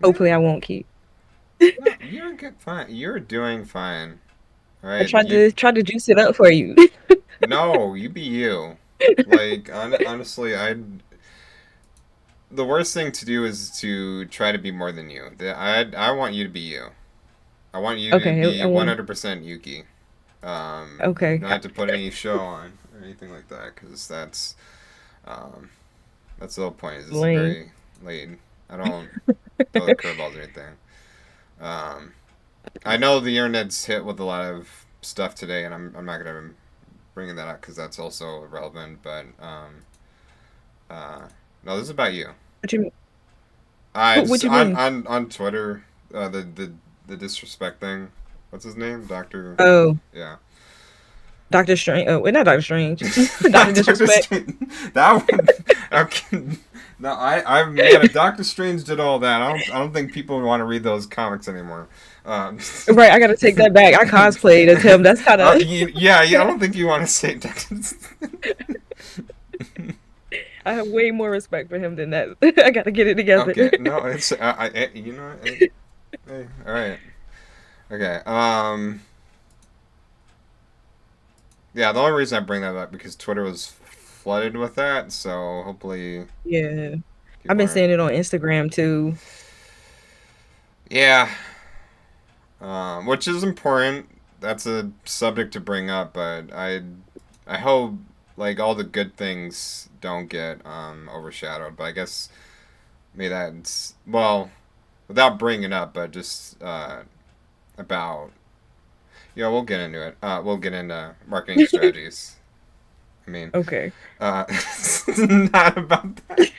Hopefully, Yeah. I won't keep. No, you're good. Fine. You're doing fine. All I right. tried You to juice it up for you. no. You be you. Like honestly, the worst thing to do is to try to be more than you. I want you to be you. I want you to Okay, be I won't. 100% Yuki. Okay, Not to put any show on or anything like that, because um, that's the whole point. Is it's lame. very late. I don't throw the curveballs or anything. Um, I know the internet's hit with a lot of stuff today, and I'm not gonna bring that up because that's also relevant. But uh, no, this is about you. What you I what just you mean? on Twitter, the disrespect thing. What's his name? Doctor. Oh, Yeah. Doctor Strange. Oh, wait, not Doctor Strange. Doctor Doctor Disrespect. Strange. That one. Okay. No, man. If Doctor Strange did all that, I don't think people would want to read those comics anymore. Um, Right, I gotta take that back. I cosplayed as him. That's kind of. yeah, yeah. I don't think you want to say Doctor. I have way more respect for him than that. I gotta get it together. Okay, no, it's you know, hey, all right, okay. Yeah, the only reason I bring that up because Twitter was flooded with that, so hopefully Yeah, I've people been aren't. seeing it on Instagram too. Yeah, which is important. That's a subject to bring up, but I hope like all the good things don't get overshadowed. But I guess maybe that's well without bringing it up, but just about we'll get into it. We'll get into marketing strategies. I mean, Okay. uh, not about that.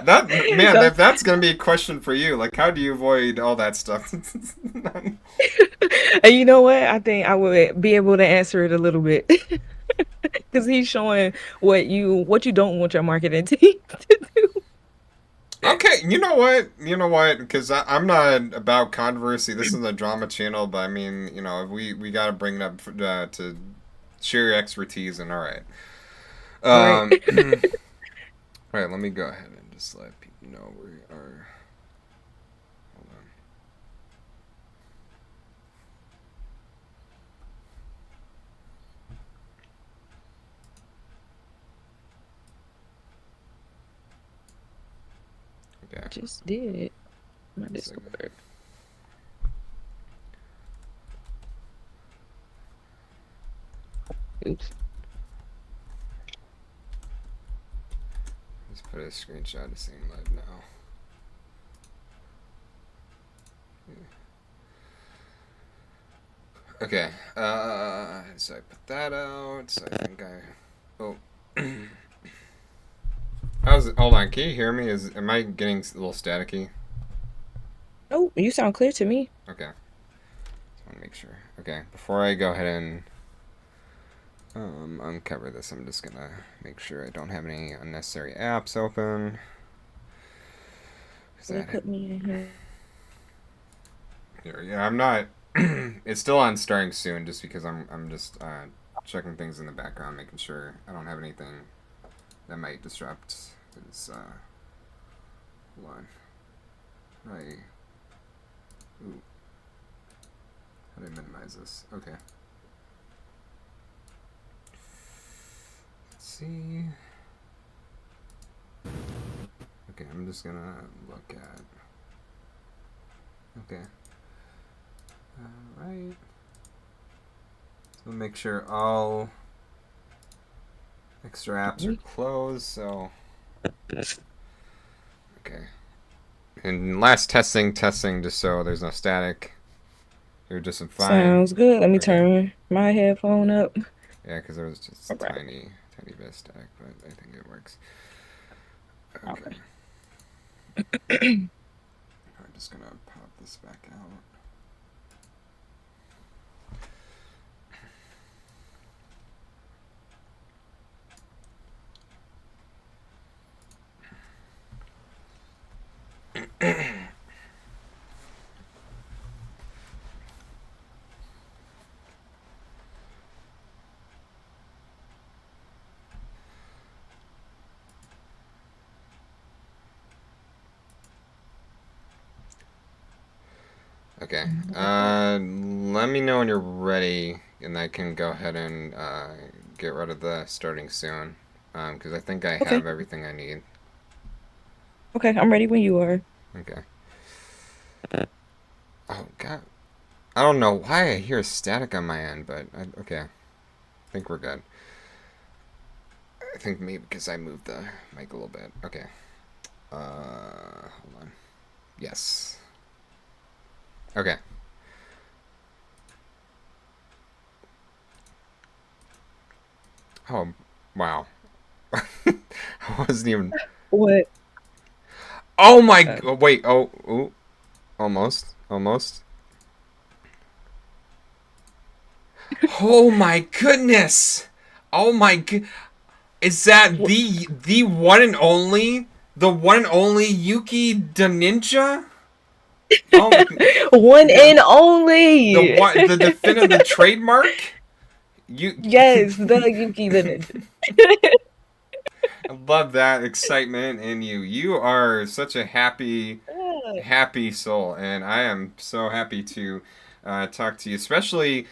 That man, So, that's gonna be a question for you. Like, how do you avoid all that stuff? and you know what? I think I would be able to answer it a little bit because he's showing what you don't want your marketing team to do. Okay, you know what? You know what? Because I'm not about controversy. This is a drama channel, but I mean, we got to bring it up to share your expertise. And all right, Right. all right. Let me go ahead and just let people know we are. Hold on. Okay, Just did my one second. Discord. Oops. Let's put a screenshot of seeing live now. Okay. So I put that out. So I think I. Oh. How's it? Hold on. Can you hear me? Am I getting a little staticky? Oh, you sound clear to me. Okay. Just want to make sure. Okay. Before I go ahead and uncover this, I'm just gonna make sure I don't have any unnecessary apps open. Cause They that. put me in here. Yeah, I'm not. It's still on starting soon, just because I'm just checking things in the background, making sure I don't have anything that might disrupt. Is hold on. I ooh, how do I minimize this? Okay. Let's see. Okay, I'm just gonna look at. Okay. All right. So make sure all extra apps are closed. So okay. And last testing, just so there's no static. You're just fine. Sounds good. Let me Okay. turn my headphone up. Yeah, because there was just All right. tiny bit of static, but I think it works. All Okay. right. I'm just gonna pop this back out. Okay. Let me know when you're ready, and I can go ahead and get rid of the starting soon. Because I think I Okay. have everything I need. Okay, I'm ready when you are. Okay. Oh God. I don't know why I hear static on my end, but okay. I think we're good. I think maybe because I moved the mic a little bit. Okay. Hold on. Yes. Okay. Oh, wow. I wasn't even. What? Oh my. Uh, Oh, wait. Oh. Ooh. Almost. Almost. Oh my goodness. Oh my. Is that the one and only, the one and only Yuki the Ninja? Oh One yeah. and The only. what? The definitive trademark. You. Yes, the Yuki the Ninja. I love that excitement in you. You are such a happy soul, and I am so happy to talk to you. Especially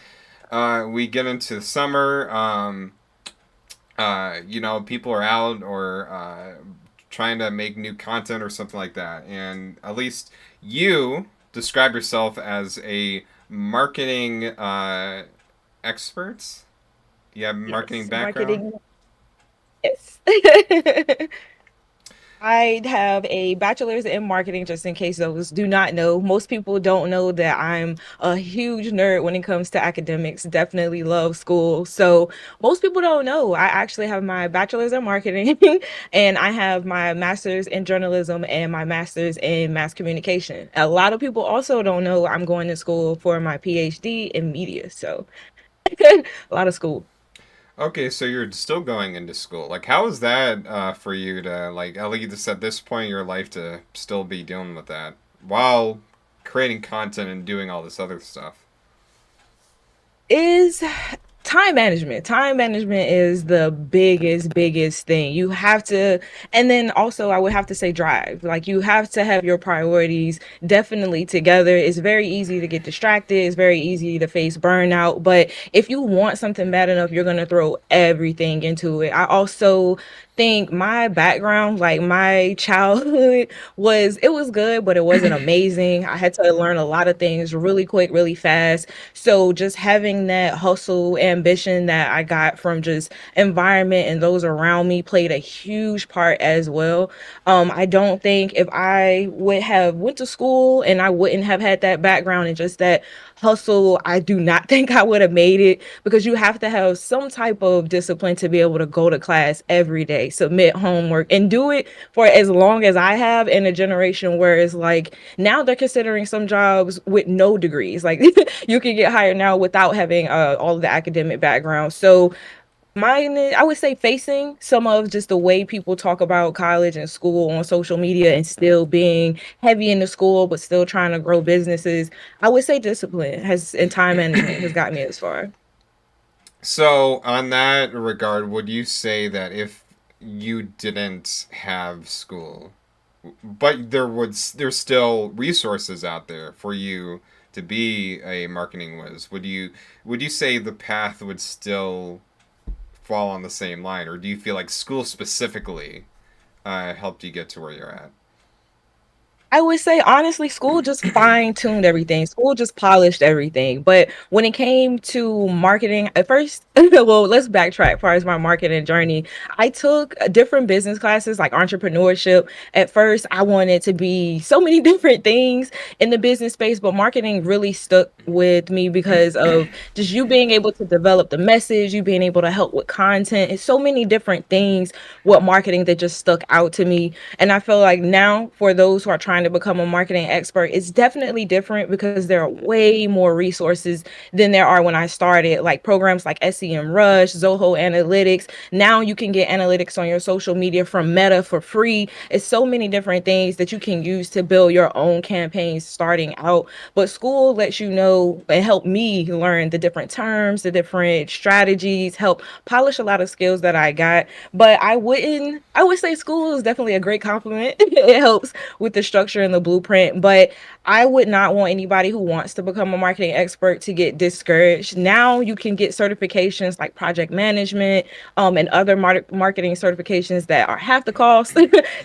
we get into summer. People are out or trying to make new content or something like that, and at least you describe yourself as a marketing expert. You have marketing Yes, background. marketing. Yes. I have a bachelor's in marketing, just in case those do not know. Most people don't know that I'm a huge nerd when it comes to academics, definitely love school. So most people don't know. I actually have my bachelor's in marketing and I have my master's in journalism and my master's in mass communication. A lot of people also don't know I'm going to school for my PhD in media. So a lot of school. Okay, so you're still going into school. Like, how is that for you to, like, at least at this point in your life to still be dealing with that while creating content and doing all this other stuff? Is time management. Time management is the biggest thing. You have to, and then also I would have to say drive. Like you have to have your priorities definitely together. It's very easy to get distracted. It's very easy to face burnout. But if you want something bad enough, you're going to throw everything into it. I also think my background, like my childhood it was good, but it wasn't amazing. I had to learn a lot of things really quick, really fast. So just having that hustle ambition that I got from just environment and those around me played a huge part as well. I don't think if I would have went to school and I wouldn't have had that background and just that hustle, I do not think I would have made it because you have to have some type of discipline to be able to go to class every day, submit homework, and do it for as long as I have in a generation where it's like now they're considering some jobs with no degrees. Like you can get hired now without having all of the academic background. So mine, I would say facing some of just the way people talk about college and school on social media and still being heavy in the school, but still trying to grow businesses. I would say discipline has and time management has got me as far. So, on that regard, would you say that if you didn't have school, but there's still resources out there for you to be a marketing whiz, would you say the path would still fall on the same line, or do you feel like school specifically helped you get to where you're at? I would say honestly, school just fine-tuned everything. School just polished everything. But when it came to marketing, at first, well, let's backtrack as far as my marketing journey. I took different business classes like entrepreneurship. At first, I wanted to be so many different things in the business space, but marketing really stuck with me because of just you being able to develop the message, you being able to help with content. It's so many different things with marketing that just stuck out to me. And I feel like now for those who are trying to become a marketing expert, it's definitely different because there are way more resources than there are when I started, like programs like SEM Rush, Zoho Analytics. Now you can get analytics on your social media from Meta for free. It's so many different things that you can use to build your own campaigns starting out. But school lets you know also it helped me learn the different terms, the different strategies, help polish a lot of skills that I got. But I would say school is definitely a great compliment. It helps with the structure and the blueprint, but I would not want anybody who wants to become a marketing expert to get discouraged. Now you can get certifications like project management, and other marketing certifications that are half the cost.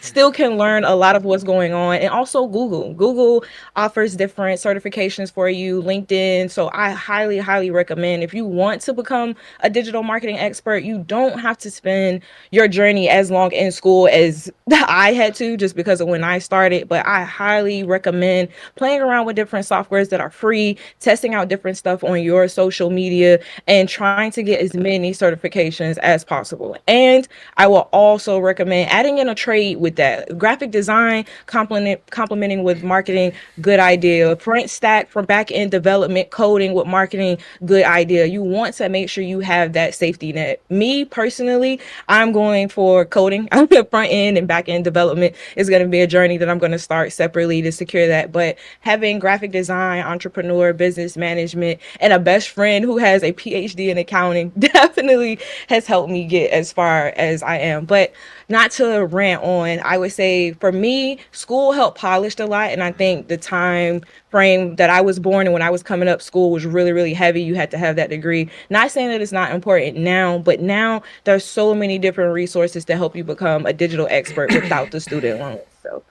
Still can learn a lot of what's going on. And also Google offers different certifications for you, LinkedIn. So I highly, highly recommend if you want to become a digital marketing expert, you don't have to spend your journey as long in school as I had to just because of when I started. But I highly recommend playing around with different softwares that are free, testing out different stuff on your social media, and trying to get as many certifications as possible. And I will also recommend adding in a trade with that. Graphic design, complementing with marketing, good idea. Print stack for back end development, coding with marketing, good idea. You want to make sure you have that safety net. Me personally, I'm going for coding. Front end and back end development is going to be a journey that I'm going to start separately to secure that. But having graphic design, entrepreneur, business management, and a best friend who has a PhD in accounting definitely has helped me get as far as I am. But not to rant on, I would say for me, school helped polish a lot. And I think the time frame that I was born and when I was coming up, school was really, really heavy. You had to have that degree. Not saying that it's not important now, but now there's so many different resources to help you become a digital expert without the student loans. So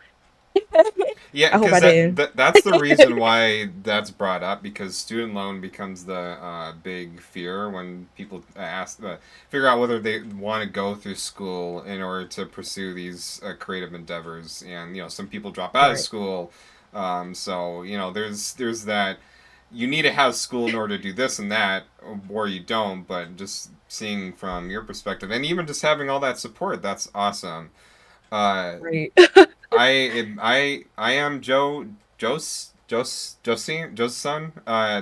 Yeah, I hope because I didn't. that's the reason why that's brought up, because student loan becomes the big fear when people ask figure out whether they want to go through school in order to pursue these creative endeavors. And some people drop out of Right. school, so there's that. You need to have school in order to do this and that, or you don't. But just seeing from your perspective, and even just having all that support, that's awesome. Uh, Right. I am Joe's son.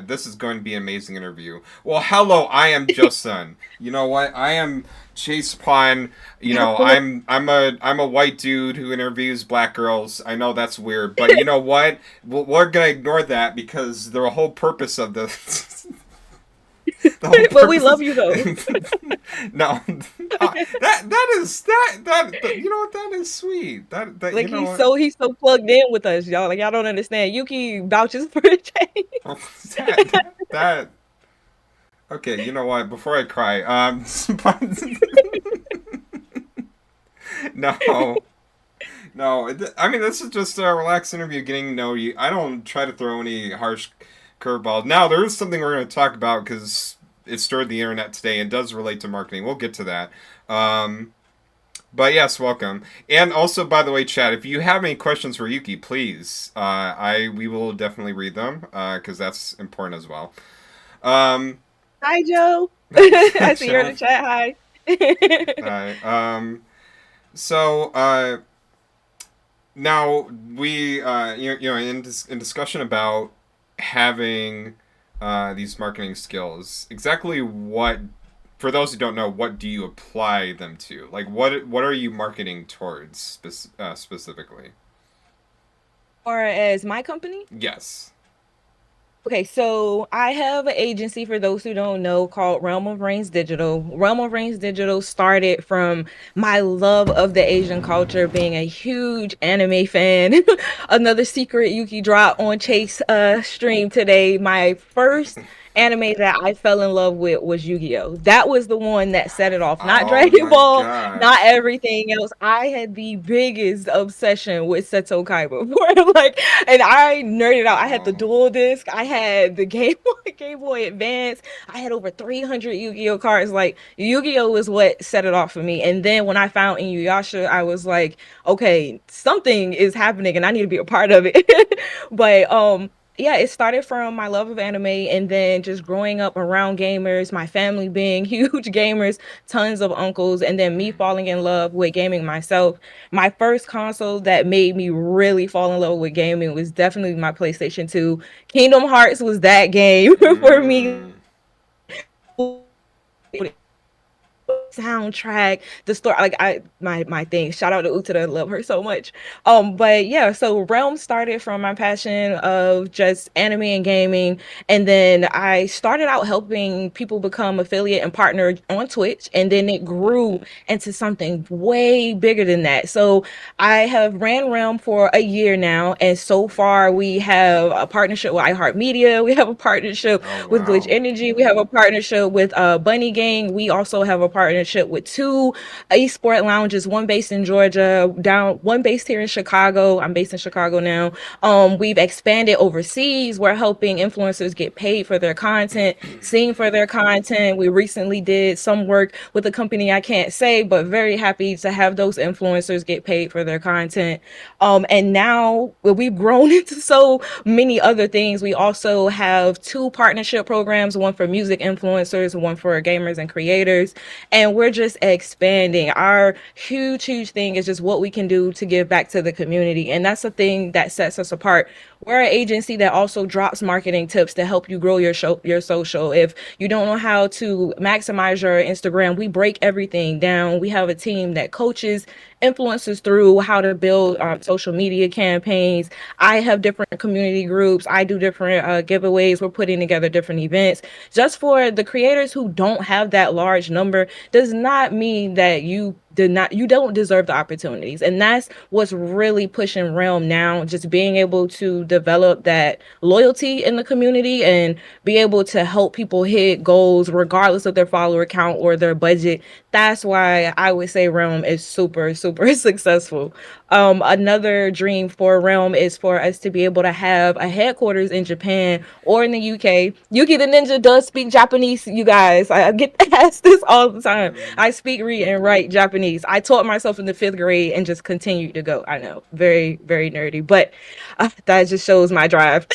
This is going to be an amazing interview. Well, hello, I am Joe's son. You know what? I am Chase Pine. I'm a white dude who interviews black girls. I know that's weird, but you know what? We're gonna ignore that because the whole purpose of this. The whole But we purpose. love you though. No, that you know what, that is sweet. That you Like know what. he's so plugged in with us, y'all. Like y'all don't understand. Yuki vouches for Jay. That okay. You know what? Before I cry, no, no. I mean, this is just a relaxed interview, getting to know you. I don't try to throw any harsh curveballs. Now, there is something we're going to talk about because it stirred the internet today and does relate to marketing. We'll get to that. But yes, welcome. And also, by the way, Chad, if you have any questions for Yuki, please, we will definitely read them because that's important as well. Um, Hi, Joe. I see you're in Chad, the chat. Hi. um, so now we, in discussion about having these marketing skills, exactly what, for those who don't know, what do you apply them to? Like, what are you marketing towards specifically? Or as my company. Yes. Okay, so I have an agency for those who don't know called Realm of Reigns Digital. Realm of Reigns Digital started from my love of the Asian culture, being a huge anime fan. Another secret Yuki dropped on Chase stream today. My first anime that I fell in love with was Yu-Gi-Oh! That was the one that set it off. Not Oh Dragon my Ball, not gosh. everything else. I had the biggest obsession with Seto Kaiba. Like, and I nerded out. I had the Oh. dual disc. I had the Game Boy, Game Boy Advance. I had over 300 Yu-Gi-Oh cards. Like Yu-Gi-Oh was what set it off for me. And then when I found Inuyasha, I was like, okay, something is happening, and I need to be a part of it. But yeah, it started from my love of anime and then just growing up around gamers, my family being huge gamers, tons of uncles, and then me falling in love with gaming myself. My first console that made me really fall in love with gaming was definitely my PlayStation 2. Kingdom Hearts was that game for me. Mm. Like, soundtrack, the story. Like my thing. Shout out to Utada, love her so much. But yeah, so Realm started from my passion of just anime and gaming, and then I started out helping people become affiliate and partner on Twitch, and then it grew into something way bigger than that. So I have ran Realm for a year now, and so far we have a partnership with iHeartMedia. We have a partnership Oh with Glitch wow. Energy. We have a partnership with Bunny Gang. We also have a partnership with two esport lounges, one based in Georgia, down one based here in Chicago. I'm based in Chicago now. We've expanded overseas. We're helping influencers get paid for their content, seen for their content. We recently did some work with a company I can't say, but very happy to have those influencers get paid for their content. And now we've grown into so many other things. We also have two partnership programs, one for music influencers, one for gamers and creators. And we're just expanding. Our huge thing is just what we can do to give back to the community. And that's the thing that sets us apart. We're an agency that also drops marketing tips to help you grow your social. If you don't know how to maximize your Instagram, we break everything down. We have a team that coaches influencers through how to build social media campaigns. I have different community groups. I do different giveaways. We're putting together different events. Just for the creators who don't have that large number, does not mean that you don't deserve the opportunities. And that's what's really pushing Realm now, just being able to develop that loyalty in the community and be able to help people hit goals regardless of their follower count or their budget. That's why I would say Realm is super successful. Another dream for Realm is for us to be able to have a headquarters in Japan or in the UK. Yuki the Ninja does speak Japanese, you guys. I get asked this all the time. Mm. I speak, read, and write Japanese. I taught myself in the fifth grade and just continued to go. I know, very nerdy, but that just shows my drive.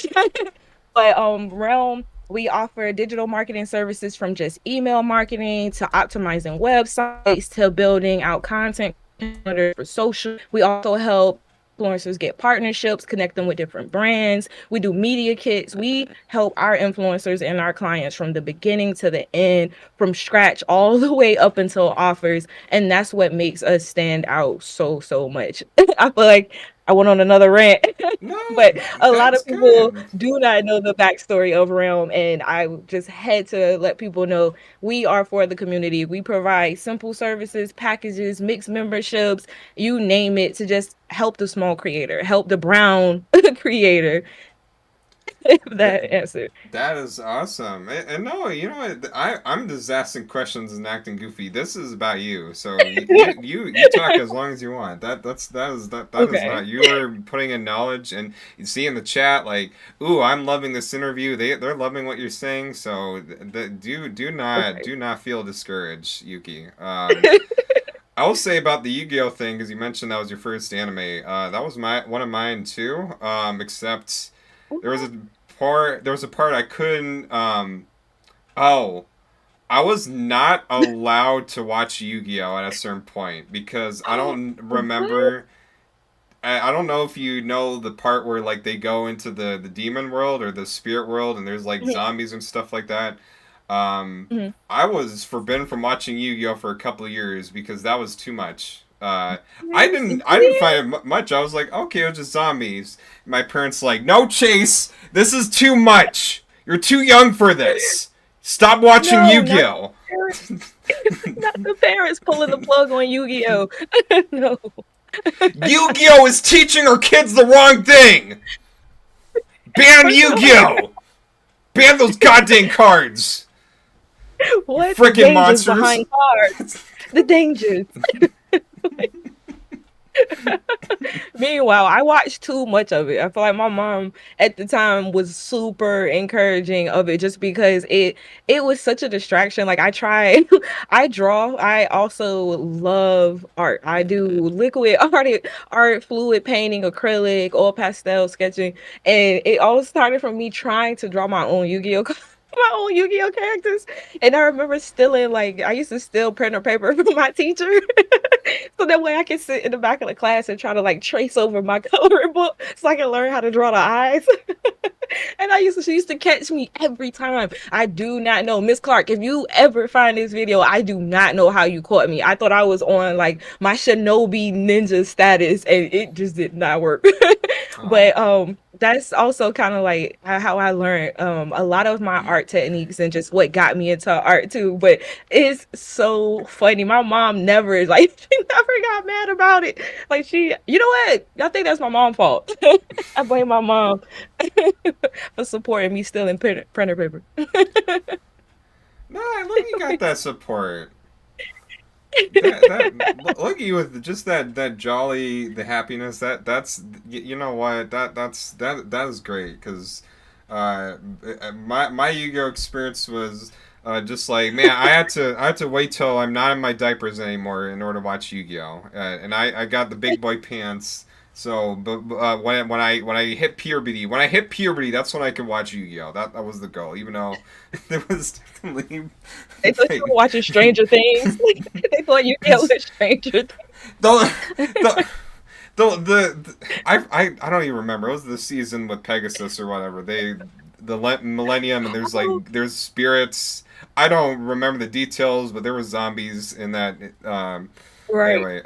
But Realm, we offer digital marketing services from just email marketing to optimizing websites to building out content for social. We also help influencers get partnerships, connect them with different brands. We do media kits. We help our influencers and our clients from the beginning to the end, from scratch all the way up until offers. And that's what makes us stand out so much. I feel like I went on another rant. No, But a lot that's of people good. do not know the backstory of Realm, and I just had to let people know we are for the community. We provide simple services, packages, mixed memberships, you name it, to just help the small creator, help the brown creator. If That that answered. that is awesome. And no, you know what? I'm just asking questions and acting goofy. This is about you. So you talk as long as you want. That is Okay. not. You are putting in knowledge, and you see in the chat like, ooh, I'm loving this interview. They're loving what you're saying. So Okay. do not feel discouraged, Yuki. I will say about the Yu-Gi-Oh thing because you mentioned that was your first anime. That was my one of mine too. Except there was a part I couldn't. Oh, I was not allowed to watch Yu-Gi-Oh at a certain point because I don't What? remember. I don't know if you know the part where like they go into the demon world or the spirit world and there's like Mhm, zombies and stuff like that. Um, mhm. I was forbidden from watching Yu-Gi-Oh for a couple of years because that was too much. Yes, I didn't yeah. find it much. I was like, okay, it was just zombies. My parents like, no, Chase, this is too much. You're too young for this. Stop watching No, not the Yu-Gi-Oh. parents, not the parents pulling the plug on Yu-Gi-Oh. No. Yu-Gi-Oh is teaching our kids the wrong thing. Ban First of all, Yu-Gi-Oh. Ban those goddamn cards. You what the freaking dangers monsters. behind cards? The dangers. Meanwhile, I watched too much of it. I feel like my mom at the time was super encouraging of it just because it was such a distraction. Like I try I draw. I also love art. I do liquid art, fluid painting, acrylic, oil pastel sketching. And it all started from me trying to draw my own Yu-Gi-Oh! My own Yu-Gi-Oh characters. And I remember stealing, like, I used to steal printer paper from my teacher. So that way I can sit in the back of the class and try to like trace over my coloring book so I can learn how to draw the eyes. And she used to catch me every time. I do not know. Miss Clark, if you ever find this video, I do not know how you caught me. I thought I was on like my Shinobi ninja status and it just did not work. Oh. But that's also kind of like how I learned a lot of my art techniques and just what got me into art too. But it's so funny. My mom never like she never got mad about it. Like you know what? I think that's my mom's fault. I blame my mom for supporting me still in printer paper. No, look, you got that support. That look at you with just that jolly, the happiness. That's you know what, that is great because uh my Yu-Gi-Oh experience was just like, man, I had to wait till I'm not in my diapers anymore in order to watch Yu-Gi-Oh, and I got the big boy pants. So, but when I hit puberty, that's when I could watch Yu-Gi-Oh. That was the goal, even though it was definitely They thought you fake. were watching Stranger Things. They thought you get with Stranger the, the, I don't even remember. It was the season with Pegasus or whatever. Millennium, and Things. there's spirits. I don't remember the details, but there were zombies in that. Right. Anyway,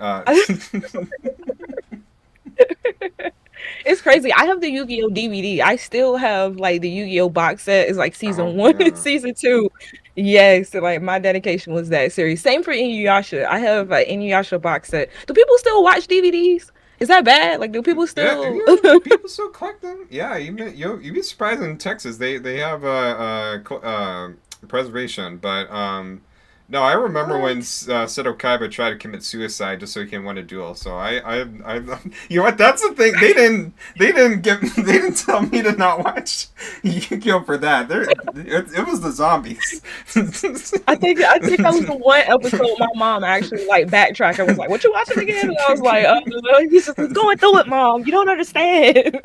It's crazy. I have the Yu-Gi-Oh DVD. I still have like the Yu-Gi-Oh box set. It's like season oh one and yeah. season two. Yes, like my dedication was that series. Same for Inuyasha. I have an Inuyasha box set. Do people still watch DVDs? Is that bad? Like, do people Yeah, still? yeah. People still collect them. Yeah, you'd be surprised in Texas. They have preservation, but no, I remember when What? Seto Kaiba tried to commit suicide just so he can win a duel. So you know what? That's the thing. They didn't tell me to not watch Yu-Gi-Oh for that. It was the zombies. I think that was the one episode my mom actually like backtracked and was like, "What you watching again?" And I was like, he's going through it, mom. You don't understand."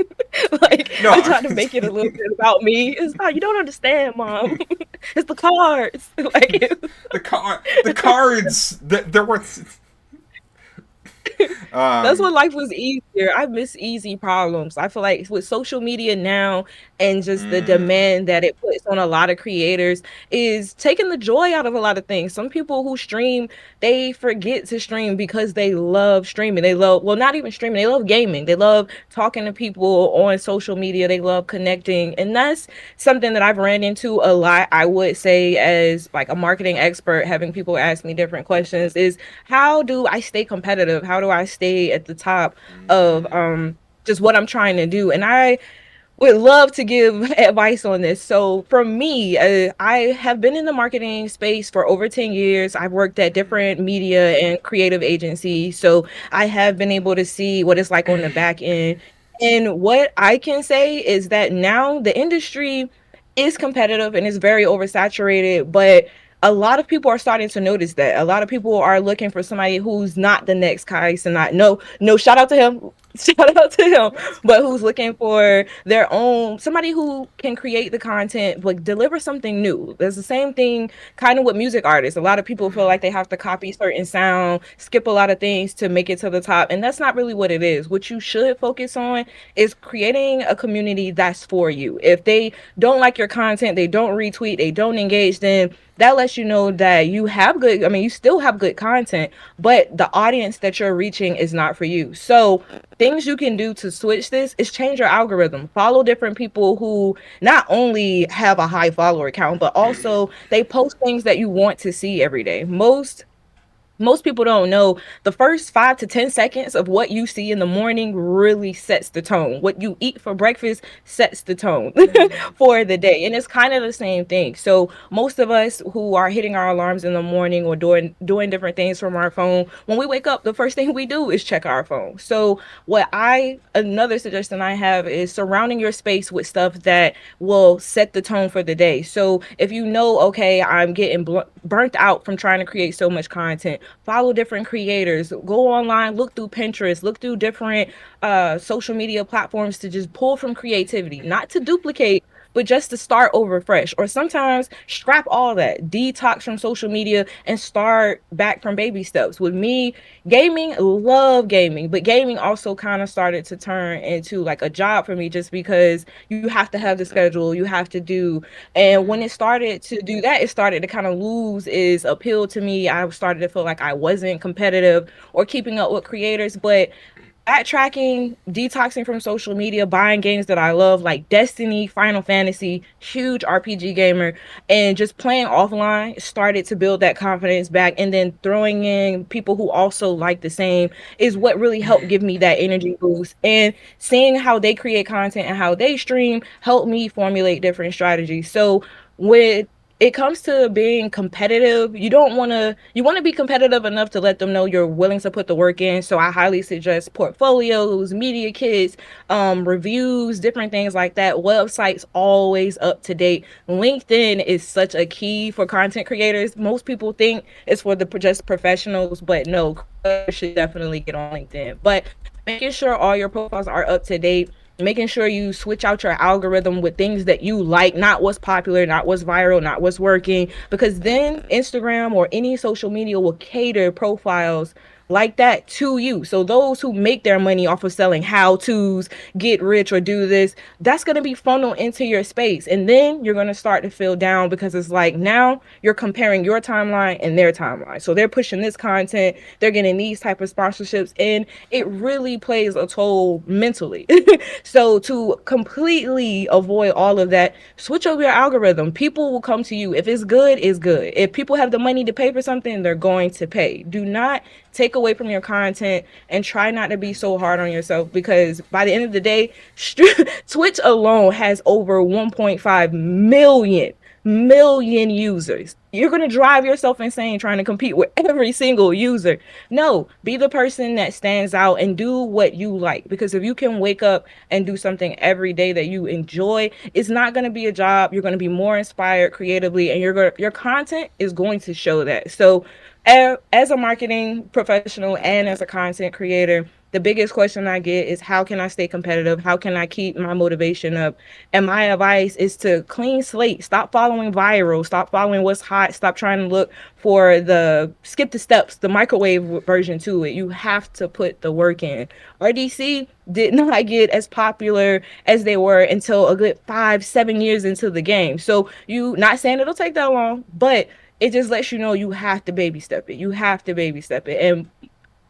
Like I No, tried to make it a little bit about me. It's not you don't understand, mom. It's the cards. Like the cards. There were. that's Um, when life was easier. I miss easy problems. I feel like with social media now and just the mm, demand that it puts on a lot of creators is taking the joy out of a lot of things. Some people who stream, they forget to stream because they love streaming. They love, well, not even streaming, they love gaming. They love talking to people on social media. They love connecting. And that's something that I've ran into a lot, I would say, as like a marketing expert, having people ask me different questions is how do I stay competitive? How do I stay at the top of mm, just what I'm trying to do? And I would love to give advice on this. So, for me, I have been in the marketing space for over 10 years. I've worked at different media and creative agencies. So, I have been able to see what it's like on the back end. And what I can say is that now the industry is competitive and is very oversaturated, but a lot of people are starting to notice that. A lot of people are looking for somebody who's not the next Kai Cenat. No, no, shout out to him. Shout out to him, but who's looking for their own somebody who can create the content but deliver something new. There's the same thing kind of with music artists. A lot of people feel like they have to copy certain sound, skip a lot of things to make it to the top, and that's not really what it is. What you should focus on is creating a community that's for you. If they don't like your content, they don't retweet, they don't engage, then that lets you know that you have good, I mean, you still have good content, but the audience that you're reaching is not for you. So things you can do to switch this is change your algorithm. Follow different people who not only have a high follower count, but also they post things that you want to see every day. Most people don't know the first 5 to 10 seconds of what you see in the morning really sets the tone. What you eat for breakfast sets the tone mm, for the day. And it's kind of the same thing. So most of us who are hitting our alarms in the morning or doing different things from our phone, when we wake up, the first thing we do is check our phone. So another suggestion I have is surrounding your space with stuff that will set the tone for the day. So if you know, okay, I'm getting burnt out from trying to create so much content, follow different creators, go online, look through Pinterest, look through different social media platforms to just pull from creativity, not to duplicate, but just to start over fresh. Or sometimes scrap all that, detox from social media and start back from baby steps. With me, gaming, love gaming, but gaming also kind of started to turn into like a job for me just because you have to have the schedule, you have to do. And when Mm. it started to do that, it started to kind of lose its appeal to me. I started to feel like I wasn't competitive or keeping up with creators, but backtracking, detoxing from social media, buying games that I love like Destiny, Final Fantasy, huge RPG gamer, and just playing offline started to build that confidence back. And then throwing in people who also like the same is what really helped give me that energy boost. And seeing how they create content and how they stream helped me formulate different strategies. So with it comes to being competitive, you want to be competitive enough to let them know you're willing to put the work in. So I highly suggest portfolios, media kits, reviews, different things like that. Websites always up to date. LinkedIn is such a key for content creators. Most people think it's for the just professionals, but no, creators should definitely get on LinkedIn. But making sure all your profiles are up to date, making sure you switch out your algorithm with things that you like, not what's popular, not what's viral, not what's working, because then Instagram or any social media will cater profiles like that to you. So those who make their money off of selling how to's, get rich or do this, that's going to be funneled into your space. And then you're going to start to feel down because it's like now you're comparing your timeline and their timeline. So they're pushing this content, they're getting these type of sponsorships, and it really plays a toll mentally. So to completely avoid all of that, switch over your algorithm. People will come to you. If it's good, it's good. If people have the money to pay for something, they're going to pay. Do not take away from your content and try not to be so hard on yourself, because by the end of the day, Twitch alone has over 1.5 million users. You're going to drive yourself insane trying to compete with every single user. No, be the person that stands out and do what you like. Because if you can wake up and do something every day that you enjoy, it's not going to be a job. You're going to be more inspired creatively, and your content is going to show that. So as a marketing professional and as a content creator, the biggest question I get is how can I stay competitive? How can I keep my motivation up? And my advice is to clean slate. Stop following viral. Stop following what's hot. Stop trying to look for the skip the steps, the microwave version to it. You have to put the work in. RDC did not get as popular as they were until a good 5, 7 years into the game. So you not saying it'll take that long, but it just lets you know you have to baby step it. You have to baby step it. And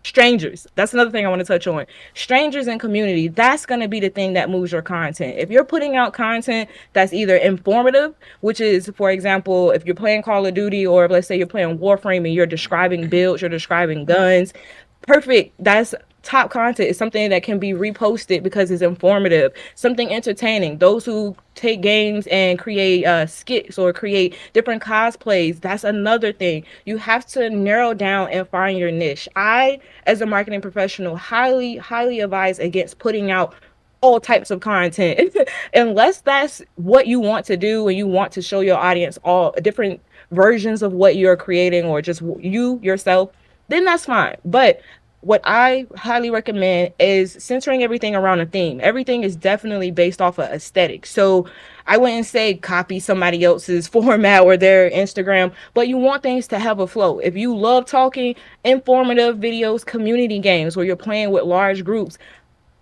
strangers, that's another thing I want to touch on. Strangers and community, that's going to be the thing that moves your content. If you're putting out content that's either informative, which is, for example, if you're playing Call of Duty, or let's say you're playing Warframe and you're describing builds, you're describing guns, perfect. That's top content. Is something that can be reposted because it's informative, something entertaining. Those who take games and create skits or create different cosplays, that's another thing. You have to narrow down and find your niche. I, as a marketing professional, highly advise against putting out all types of content unless that's what you want to do and you want to show your audience all different versions of what you're creating, or just you yourself, then that's fine. But what I highly recommend is centering everything around a theme. Everything is definitely based off of aesthetic. So I wouldn't say copy somebody else's format or their Instagram, but you want things to have a flow. If you love talking, informative videos, community games where you're playing with large groups,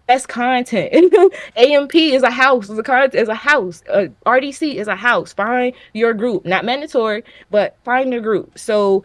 that's content. AMP is a house, is a house. RDC is a house. Find your group, not mandatory, but find your group. So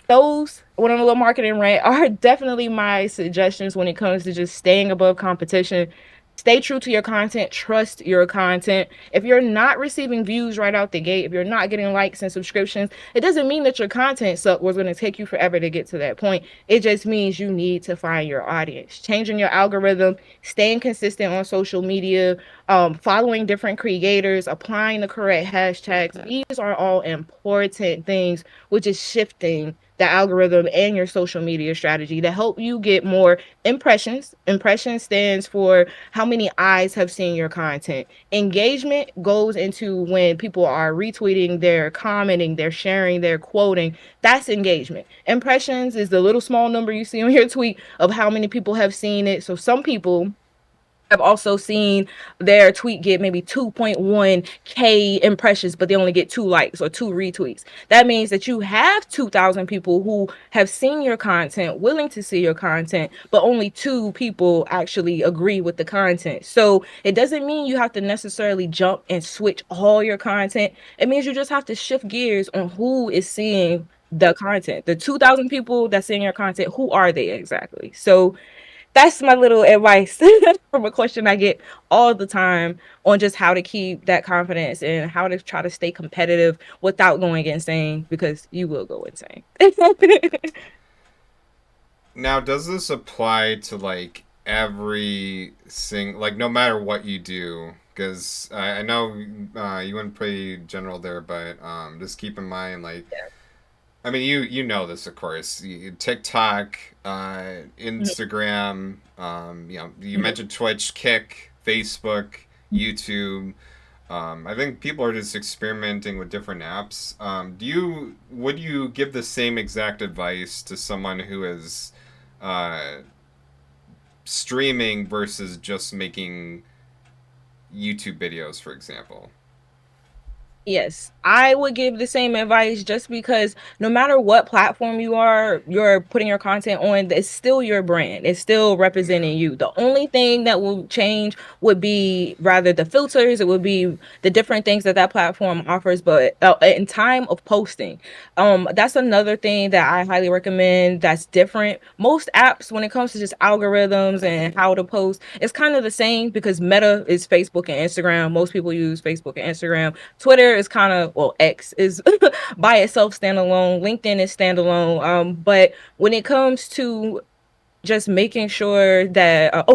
those, when I'm a little marketing rant, are definitely my suggestions when it comes to just staying above competition. Stay true to your content, trust your content. If you're not receiving views right out the gate, if you're not getting likes and subscriptions, it doesn't mean that your content suck was going to take you forever to get to that point. It just means you need to find your audience. Changing your algorithm, staying consistent on social media, following different creators, applying the correct hashtags. These are all important things, which is shifting the algorithm and your social media strategy to help you get more impressions. Impression stands for how many eyes have seen your content. Engagement goes into when people are retweeting, they're commenting, they're sharing, they're quoting. That's engagement. Impressions is the little small number you see on your tweet of how many people have seen it. So some people I've also seen their tweet get maybe 2.1K impressions, but they only get 2 likes or 2 retweets. That means that you have 2,000 people who have seen your content, willing to see your content, but only 2 people actually agree with the content. So it doesn't mean you have to necessarily jump and switch all your content. It means you just have to shift gears on who is seeing the content. The 2,000 people that's seeing your content, who are they exactly? So that's my little advice from a question I get all the time on just how to keep that confidence and how to try to stay competitive without going insane because you will go insane. Now, does this apply to like every like no matter what you do? Because I know you went pretty general there, but just keep in mind, like, I mean, you know this, of course. TikTok, Instagram, you mentioned Twitch, Kick, Facebook, YouTube. I think people are just experimenting with different apps. Would you give the same exact advice to someone who is uh, streaming versus just making YouTube videos, for example? Yes, I would give the same advice just because no matter what platform you're putting your content on, it's still your brand. It's still Yeah. representing you. The only thing that will change would be rather the filters, it would be the different things that that platform offers, but in time of posting. That's another thing that I highly recommend that's different. Most apps when it comes to just algorithms and how to post, it's kind of the same because Meta is Facebook and Instagram. Most people use Facebook and Instagram. Twitter is kind of, well, X is by itself standalone. LinkedIn is standalone. But when it comes to just making sure that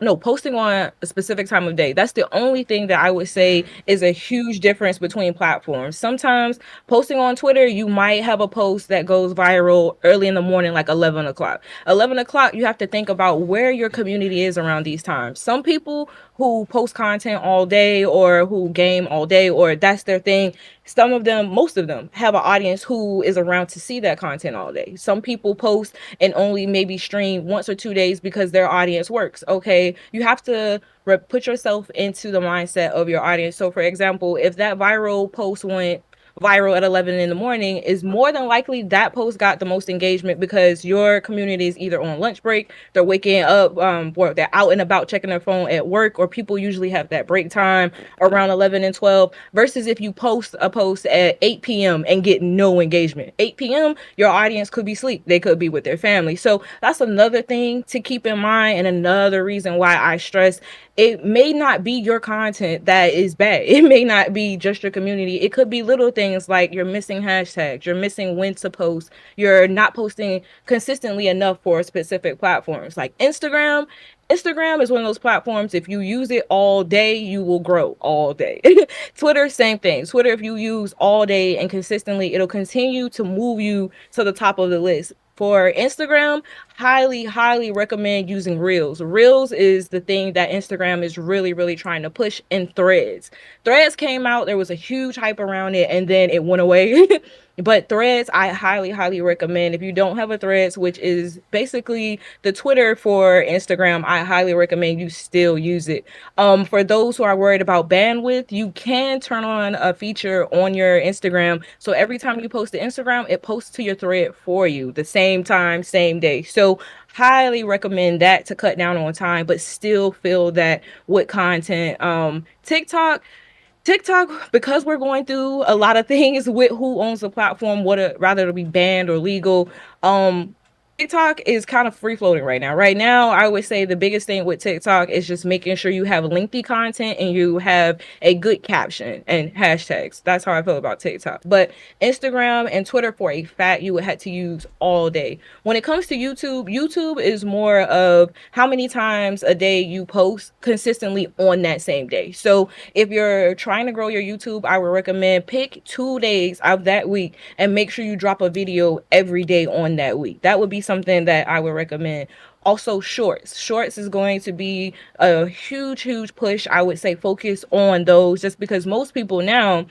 no, posting on a specific time of day, that's the only thing that I would say Mm. is a huge difference between platforms. Sometimes posting on Twitter, you might have a post that goes viral early in the morning, like 11 o'clock. 11 o'clock, you have to think about where your community is around these times. Some people who post content all day or who game all day or that's their thing, some of them, most of them, have an audience who is around to see that content all day. Some people post and only maybe stream once or 2 days because their audience works. Okay, you have to put yourself into the mindset of your audience. So, for example, if that viral post went viral at 11 in the morning, is more than likely that post got the most engagement because your community is either on lunch break, they're waking up, or they're out and about checking their phone at work, or people usually have that break time around 11 and 12 versus if you post a post at 8 p.m. and get no engagement. 8 p.m., your audience could be asleep. They could be with their family. So that's another thing to keep in mind and another reason why I stress it may not be your content that is bad. It may not be just your community. It could be little things like you're missing hashtags, you're missing when to post, you're not posting consistently enough for specific platforms like Instagram. Instagram is one of those platforms, if you use it all day, you will grow all day. Twitter, same thing. Twitter, if you use all day and consistently, it'll continue to move you to the top of the list. For Instagram, highly, highly recommend using Reels. Reels is the thing that Instagram is really, really trying to push in Threads. Threads came out, there was a huge hype around it, and then it went away. But Threads, I highly, highly recommend. If you don't have a Threads, which is basically the Twitter for Instagram, I highly recommend you still use it. For those who are worried about bandwidth, you can turn on a feature on your Instagram. So every time you post to Instagram, it posts to your thread for you the same time, same day. So highly recommend that to cut down on time, but still feel that with content. TikTok, because we're going through a lot of things with who owns the platform, whether rather to be banned or legal. Um, TikTok is kind of free floating right now. Right now, I would say the biggest thing with TikTok is just making sure you have lengthy content and you have a good caption and hashtags. That's how I feel about TikTok. But Instagram and Twitter for a fact you would have to use all day. When it comes to YouTube, YouTube is more of how many times a day you post consistently on that same day. So if you're trying to grow your YouTube, I would recommend pick 2 days of that week and make sure you drop a video every day on that week. That would be something that I would recommend. Also, shorts. Shorts is going to be a huge, huge push. I would say focus on those just because most people now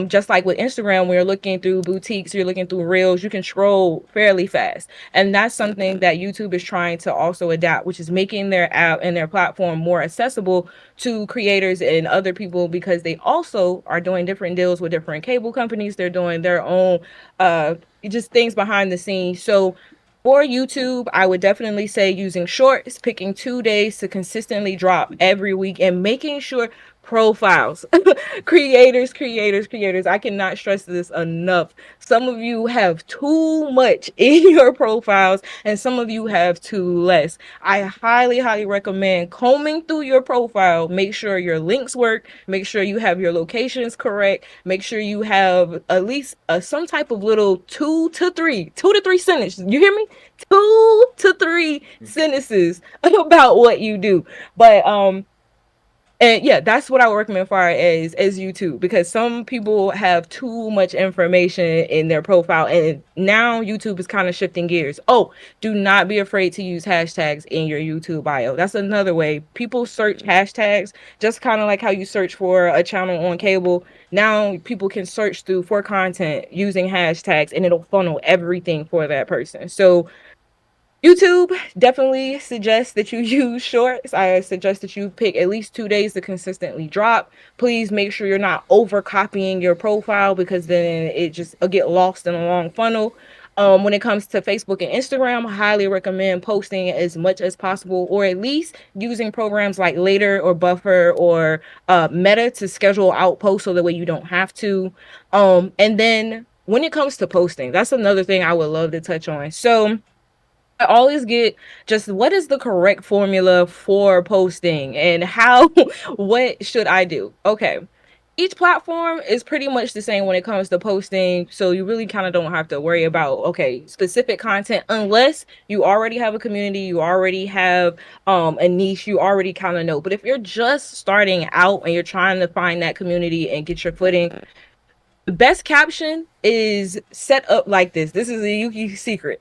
Just like with Instagram, when you're looking through boutiques, you're looking through reels, you can scroll fairly fast. And that's something that YouTube is trying to also adapt, which is making their app and their platform more accessible to creators and other people, because they also are doing different deals with different cable companies. They're doing their own uh just things behind the scenes. So for YouTube, I would definitely say using shorts, picking 2 days to consistently drop every week, and making sure profiles. Creators. I cannot stress this enough. Some of you have too much in your profiles, and some of you have too less. I highly recommend combing through your profile. Make sure your links work. Make sure you have your locations correct. Make sure you have at least some type of little two to three sentences. You hear me? 2 to 3 sentences about what you do. But and yeah, that's what I would recommend far as YouTube, because some people have too much information in their profile, and now YouTube is kind of shifting gears. Oh, do not be afraid to use hashtags in your YouTube bio. That's another way. People search hashtags just kind of like how you search for a channel on cable. Now people can search through for content using hashtags, and it'll funnel everything for that person. So YouTube definitely suggests that you use shorts. I suggest that you pick at least 2 days to consistently drop. Please make sure you're not over copying your profile, because then it just get lost in a long funnel. When it comes to Facebook and Instagram, I highly recommend posting as much as possible, or at least using programs like Later or Buffer or Meta to schedule out posts so that way you don't have to. And then when it comes to posting, that's another thing I would love to touch on. So I always get just what is the correct formula for posting and how, what should I do? Okay. Each platform is pretty much the same when it comes to posting. So you really kind of don't have to worry about, okay, specific content unless you already have a community, you already have a niche, you already kind of know. But if you're just starting out and you're trying to find that community and get your footing, the best caption is set up like this. This is a Yuki secret.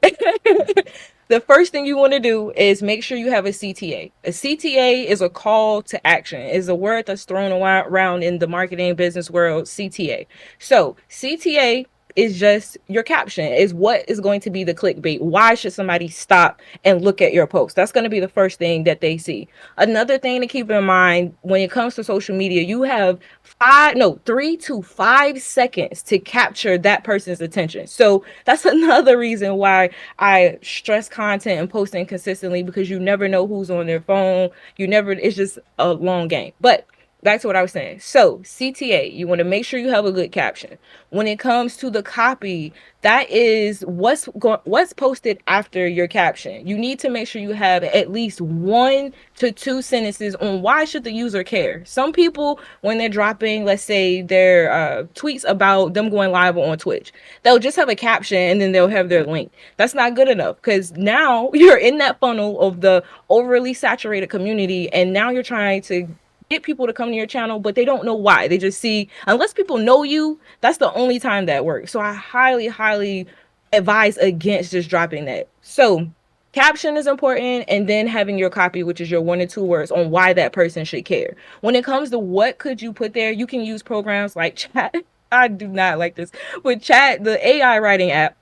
The first thing you want to do is make sure you have a CTA. A CTA is a call to action. Is a word that's thrown around in the marketing business world, CTA. So, CTA is just your caption, is what is going to be the clickbait. Why should somebody stop and look at your post? That's going to be the first thing that they see. Another thing to keep in mind when it comes to social media, you have 3 to 5 seconds to capture that person's attention. So that's another reason why I stress content and posting consistently, because you never know who's on their phone. You never, it's just a long game. But back to what I was saying. So, CTA, you want to make sure you have a good caption. When it comes to the copy, that is what's posted after your caption. You need to make sure you have at least 1 to 2 sentences on why should the user care. Some people, when they're dropping, let's say their tweets about them going live on Twitch, they'll just have a caption and then they'll have their link. That's not good enough, because now you're in that funnel of the overly saturated community, and now you're trying to get people to come to your channel, but they don't know why. They just see, unless people know you, that's the only time that works. So I highly advise against just dropping that. So caption is important, and then having your copy, which is your 1 or 2 words on why that person should care. When it comes to what could you put there, you can use programs like Chat. I do not like this. With Chat, the AI writing app,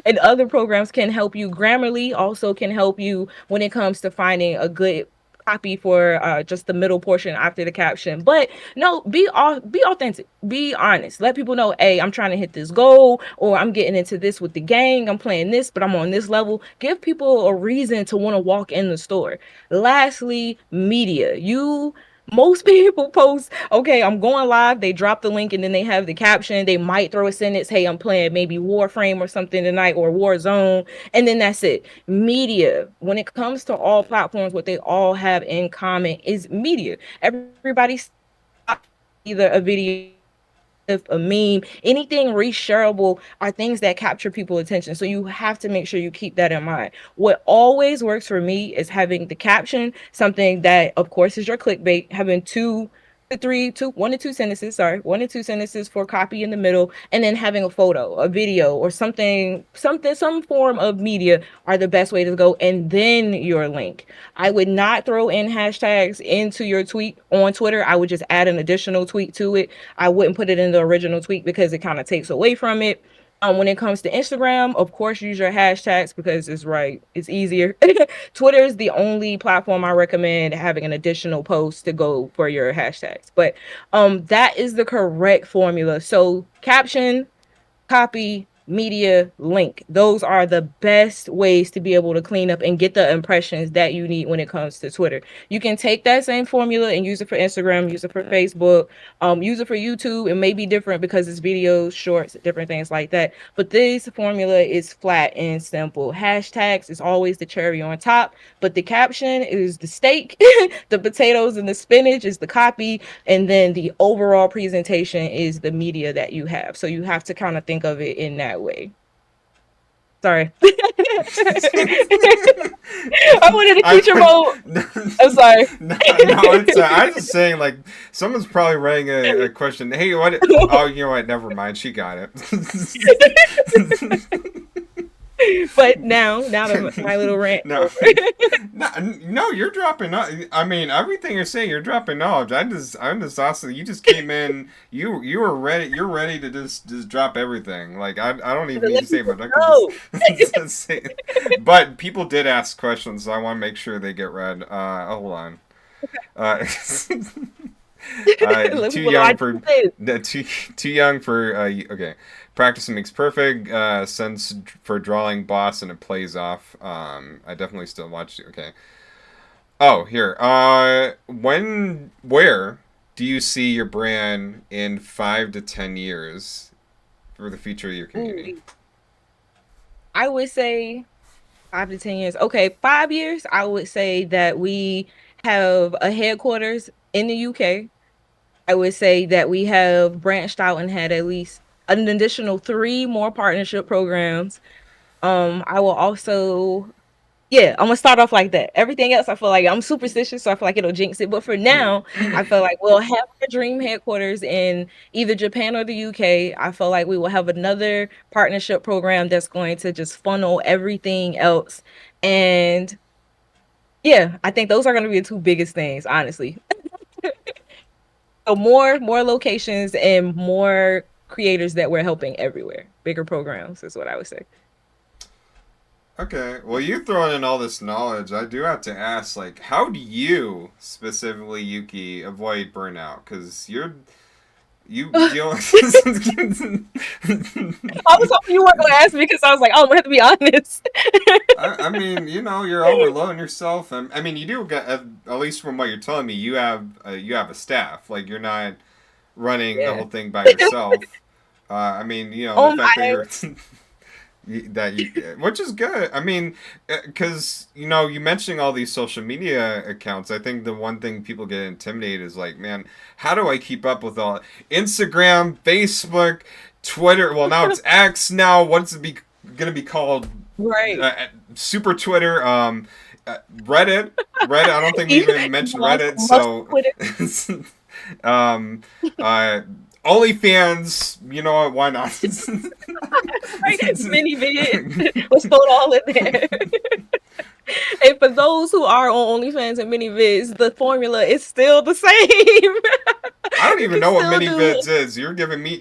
and other programs can help you. Grammarly also can help you when it comes to finding a good copy for just the middle portion after the caption. But no, be authentic, be honest, let people know, hey, I'm trying to hit this goal, or I'm getting into this with the gang, I'm playing this, but I'm on this level. Give people a reason to want to walk in the store. Lastly, media. You Most people post, okay, I'm going live, they drop the link, and then they have the caption. They might throw a sentence, hey, I'm playing maybe Warframe or something tonight, or Warzone, and then that's it. Media, when it comes to all platforms, what they all have in common is media. Everybody either a video, a meme, anything reshareable are things that capture people's attention. So you have to make sure you keep that in mind. What always works for me is having the caption, something that, of course, is your clickbait, having two one to two sentences, sorry, one to two sentences for copy in the middle, and then having a photo, a video, or some form of media are the best way to go, and then your link. I would not throw in hashtags into your tweet on Twitter. I would just add an additional tweet to it. I wouldn't put it in the original tweet because it kind of takes away from it. When it comes to Instagram, of course, use your hashtags because it's right. It's easier. Twitter is the only platform I recommend having an additional post to go for your hashtags. But that is the correct formula. So caption, copy, media, link. Those are the best ways to be able to clean up and get the impressions that you need when it comes to Twitter. You can take that same formula and use it for Instagram, use it for Facebook, use it for YouTube. It may be different because it's videos, shorts, different things like that. But this formula is flat and simple. Hashtags is always the cherry on top, but the caption is the steak, the potatoes and the spinach is the copy, and then the overall presentation is the media that you have. So you have to kind of think of it in that way. Sorry. I wanted to teach your mode. No, I'm sorry. no, it's. I was just saying, like, someone's probably writing a question. Hey, what? Oh, you know what? Never mind. She got it. But now that my little rant No, no, no, you're dropping. I mean, everything you're saying, you're dropping knowledge. I'm just awesome. You just came in. You were ready. You're ready to just drop everything. Like I don't even to need to let say much. people I could know. just say. But people did ask questions, so I want to make sure they get read. Hold on. Uh, Let too people know I young did for this. too young for okay. Practicing makes perfect sense for drawing boss and it plays off. I definitely still watch. Okay. Oh, here. Where do you see your brand in 5 to 10 years for the future of your community? Ooh, I would say 5 to 10 years. Okay, 5 years. I would say that we have a headquarters in the UK. I would say that we have branched out and had at least an additional three more partnership programs. I will also, yeah, I'm gonna start off like that. Everything else, I feel like I'm superstitious, so I feel like it'll jinx it. But for now, I feel like we'll have our dream headquarters in either Japan or the UK. I feel like we will have another partnership program that's going to just funnel everything else. And yeah, I think those are going to be the two biggest things, honestly. So more locations and more creators that we're helping everywhere. Bigger programs is what I would say. Okay, well, you throwing in all this knowledge, I do have to ask, like, how do you specifically, Yuki, avoid burnout? Because you deal. I was hoping you weren't going to ask me because I was like, oh, I'm going to have to be honest. I mean, you're overloading yourself. I mean, you do get at least from what you're telling me, you have a staff. Like you're not running the Yeah. whole thing by yourself. I mean, the fact that I you're which is good. I mean, because you mentioning all these social media accounts. I think the one thing people get intimidated is like, man, how do I keep up with all Instagram, Facebook, Twitter? Well, now it's X. Now what's it gonna be called? right. Super Twitter, Reddit. Reddit. I don't think we Even even mentioned must Reddit. must So, quit it. um, OnlyFans. You know what? Why not? Right. Mini vid. Let's throw it all in there. And for those who are on OnlyFans and mini vids, the formula is still the same. I don't You even can know what still mini do vids is. You're giving me.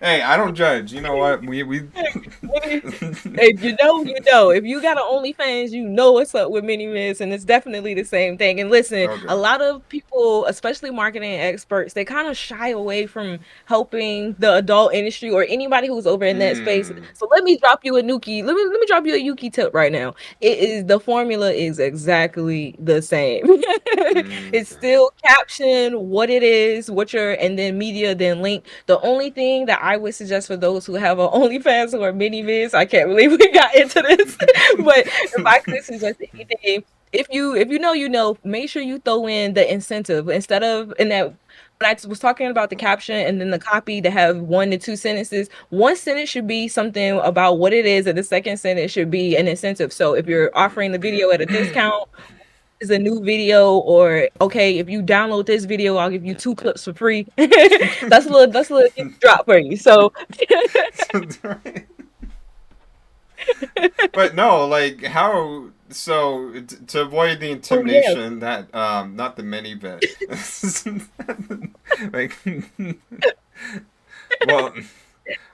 Hey, I don't judge. You know what? We. if you know, you know. If you got an OnlyFans, you know what's up with mini mids, and it's definitely the same thing. And listen, a Okay. lot of people, especially marketing experts, they kind of shy away from helping the adult industry or anybody who's over in that space. Mm, So let me drop you a Nuki. Let me drop you a Yuki tip right now. It is the formula is exactly the same. It's okay. still caption what it is, what your and then media, then link. The only thing that I would suggest for those who have a OnlyFans or mini vids, I can't believe we got into this, but if I could suggest anything, if you know you know, make sure you throw in the incentive instead of in that. When I was talking about the caption and then the copy to have one to two sentences, one sentence should be something about what it is, and the second sentence should be an incentive. So if you're offering the video at a discount is a new video, or okay, if you download this video, I'll give you 2 clips for free. That's a little drop for you. So But no, like how so to avoid the oh yeah, intimidation that not the mini bit. Like well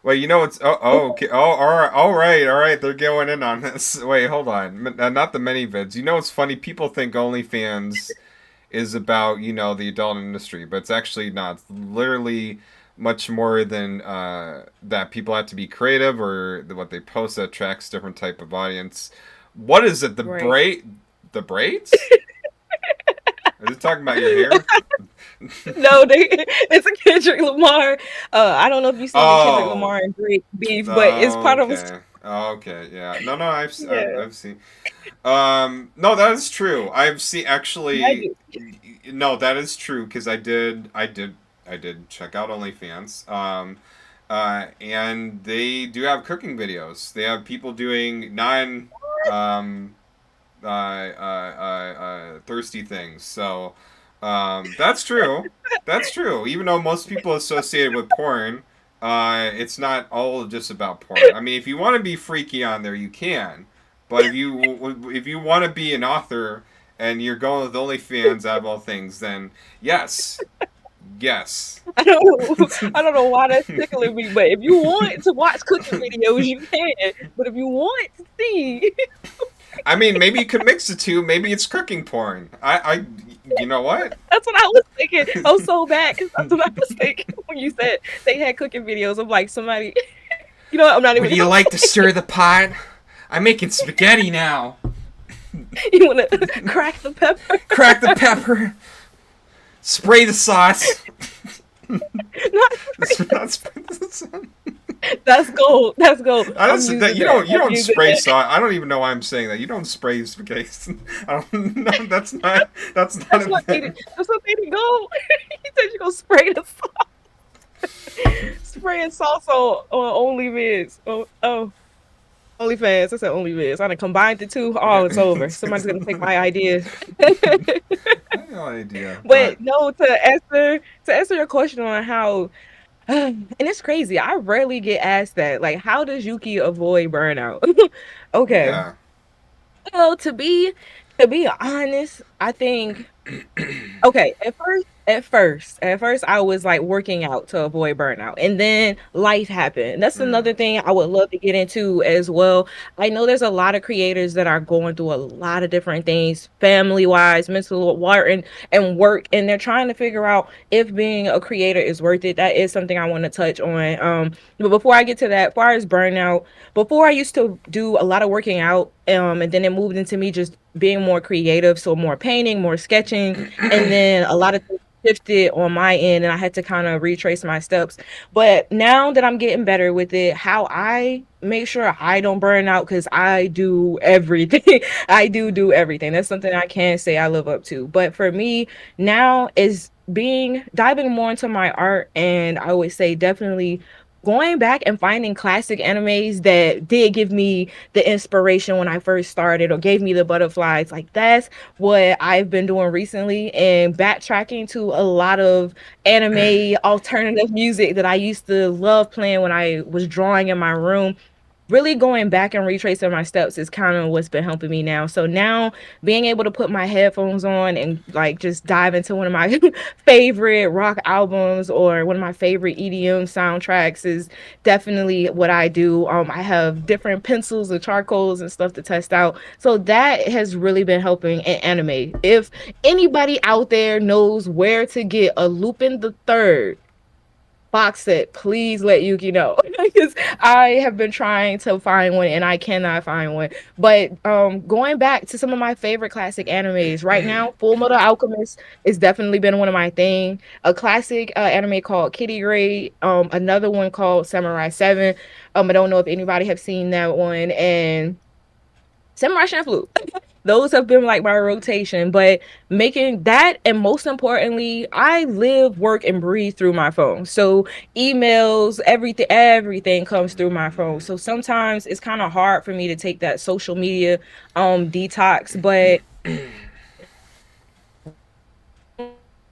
well you know it's okay all right they're going in on this. Wait, hold on. Not the mini vids. You know it's funny, people think OnlyFans is about, you know, the adult industry, but it's actually not. It's literally much more than that. People have to be creative, or what they post that attracts different type of audience. What is it? right. The braids? Are you talking about your hair? No, it's a Kendrick Lamar. I don't know if you've seen the Kendrick Oh, Lamar and Drake beef, but it's oh, part of a okay. Oh, okay, yeah. No, no, yeah. I've seen. No, that is true. I've seen actually. Nuggets. No, that is true because I did check out OnlyFans. And they do have cooking videos. They have people doing um, thirsty things. So, that's true. That's true. Even though most people associate it with porn, it's not all just about porn. I mean, if you want to be freaky on there, you can. But if you want to be an author and you're going with OnlyFans out of all things, then yes, yes. I don't know why that's tickling me, but if you want to watch cooking videos, you can. But if you want to see, I mean, maybe you could mix the two. Maybe it's cooking porn. You know what? that's what I was thinking. I'm so bad because that's what I was thinking when you said they had cooking videos. I'm like, somebody, you know what? I'm not Would even you gonna like to stir the pot? I'm making spaghetti now. you want to crack the pepper. Crack the pepper. Spray the sauce. Not Not spray the sauce. that's gold. That's gold. I I'm don't, using that. you I'm don't using spray that. sauce. I don't even know why I'm saying that. You don't spray spaghetti. I don't. No, that's not That's a what made it. thing. That's what made it gold. He said you gonna spray the spraying salsa on OnlyFans. Oh, OnlyFans. I said OnlyFans. I done combined the two. Oh, it's over. Somebody's gonna take my idea. I have no idea, But but no, to answer your question on how, and it's crazy. I rarely get asked that. Like, how does Yuki avoid burnout? Okay. yeah. Well, to be honest, I think okay, at first, I was like working out to avoid burnout, and then life happened. That's Mm. another thing I would love to get into as well. I know there's a lot of creators that are going through a lot of different things, family wise, mental work, and work, and they're trying to figure out if being a creator is worth it. That is something I want to touch on. But before I get to that, as far as burnout, before I used to do a lot of working out, and then it moved into me just being more creative, so more painting, more sketching, and then a lot of things shifted on my end and I had to kind of retrace my steps. But now that I'm getting better with it, how I make sure I don't burn out because I do everything. I do everything. That's something I can't say I live up to. But for me now is being diving more into my art, and I would say definitely going back and finding classic animes that did give me the inspiration when I first started or gave me the butterflies. Like that's what I've been doing recently, and backtracking to a lot of anime alternative music that I used to love playing when I was drawing in my room. Really going back and retracing my steps is kind of what's been helping me now. So now being able to put my headphones on and like just dive into one of my favorite rock albums or one of my favorite EDM soundtracks is definitely what I do. I have different pencils and charcoals and stuff to test out. So that has really been helping in anime. If anybody out there knows where to get a Lupin the Third box set, please let Yuki know. Because I have been trying to find one and I cannot find one. But going back to some of my favorite classic animes right now, Full Metal Alchemist has definitely been one of my thing. A classic anime called Kitty Grade, another one called Samurai 7. I don't know if anybody have seen that one, and Samurai Champloo. Those have been like my rotation, but making that, and most importantly, I live, work, and breathe through my phone. So emails, everything comes through my phone. So sometimes it's kind of hard for me to take that social media detox, but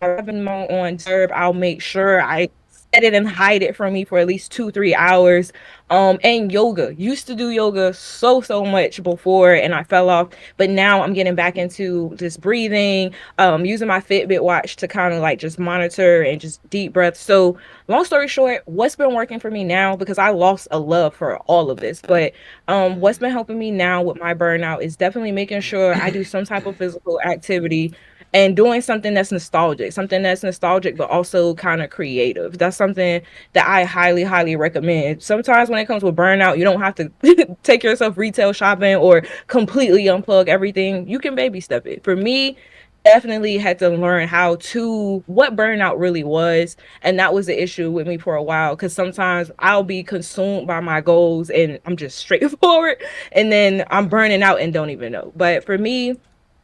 I've been on Serb, I'll make sure I set it and hide it from me for at least 2, 3 hours. And yoga. Used to do yoga so much before, and I fell off. But now I'm getting back into just breathing, using my Fitbit watch to kind of like just monitor and just deep breaths. So long story short, what's been working for me now, because I lost a love for all of this, but what's been helping me now with my burnout is definitely making sure I do some type of physical activity and doing something that's nostalgic, but also kind of creative. That's something that I highly recommend. Sometimes when it comes with burnout, you don't have to take yourself retail shopping or completely unplug everything. You can baby step it. For me, definitely had to learn how to what burnout really was, and that was the issue with me for a while, because sometimes I'll be consumed by my goals and I'm just straightforward, and then I'm burning out and don't even know. But for me,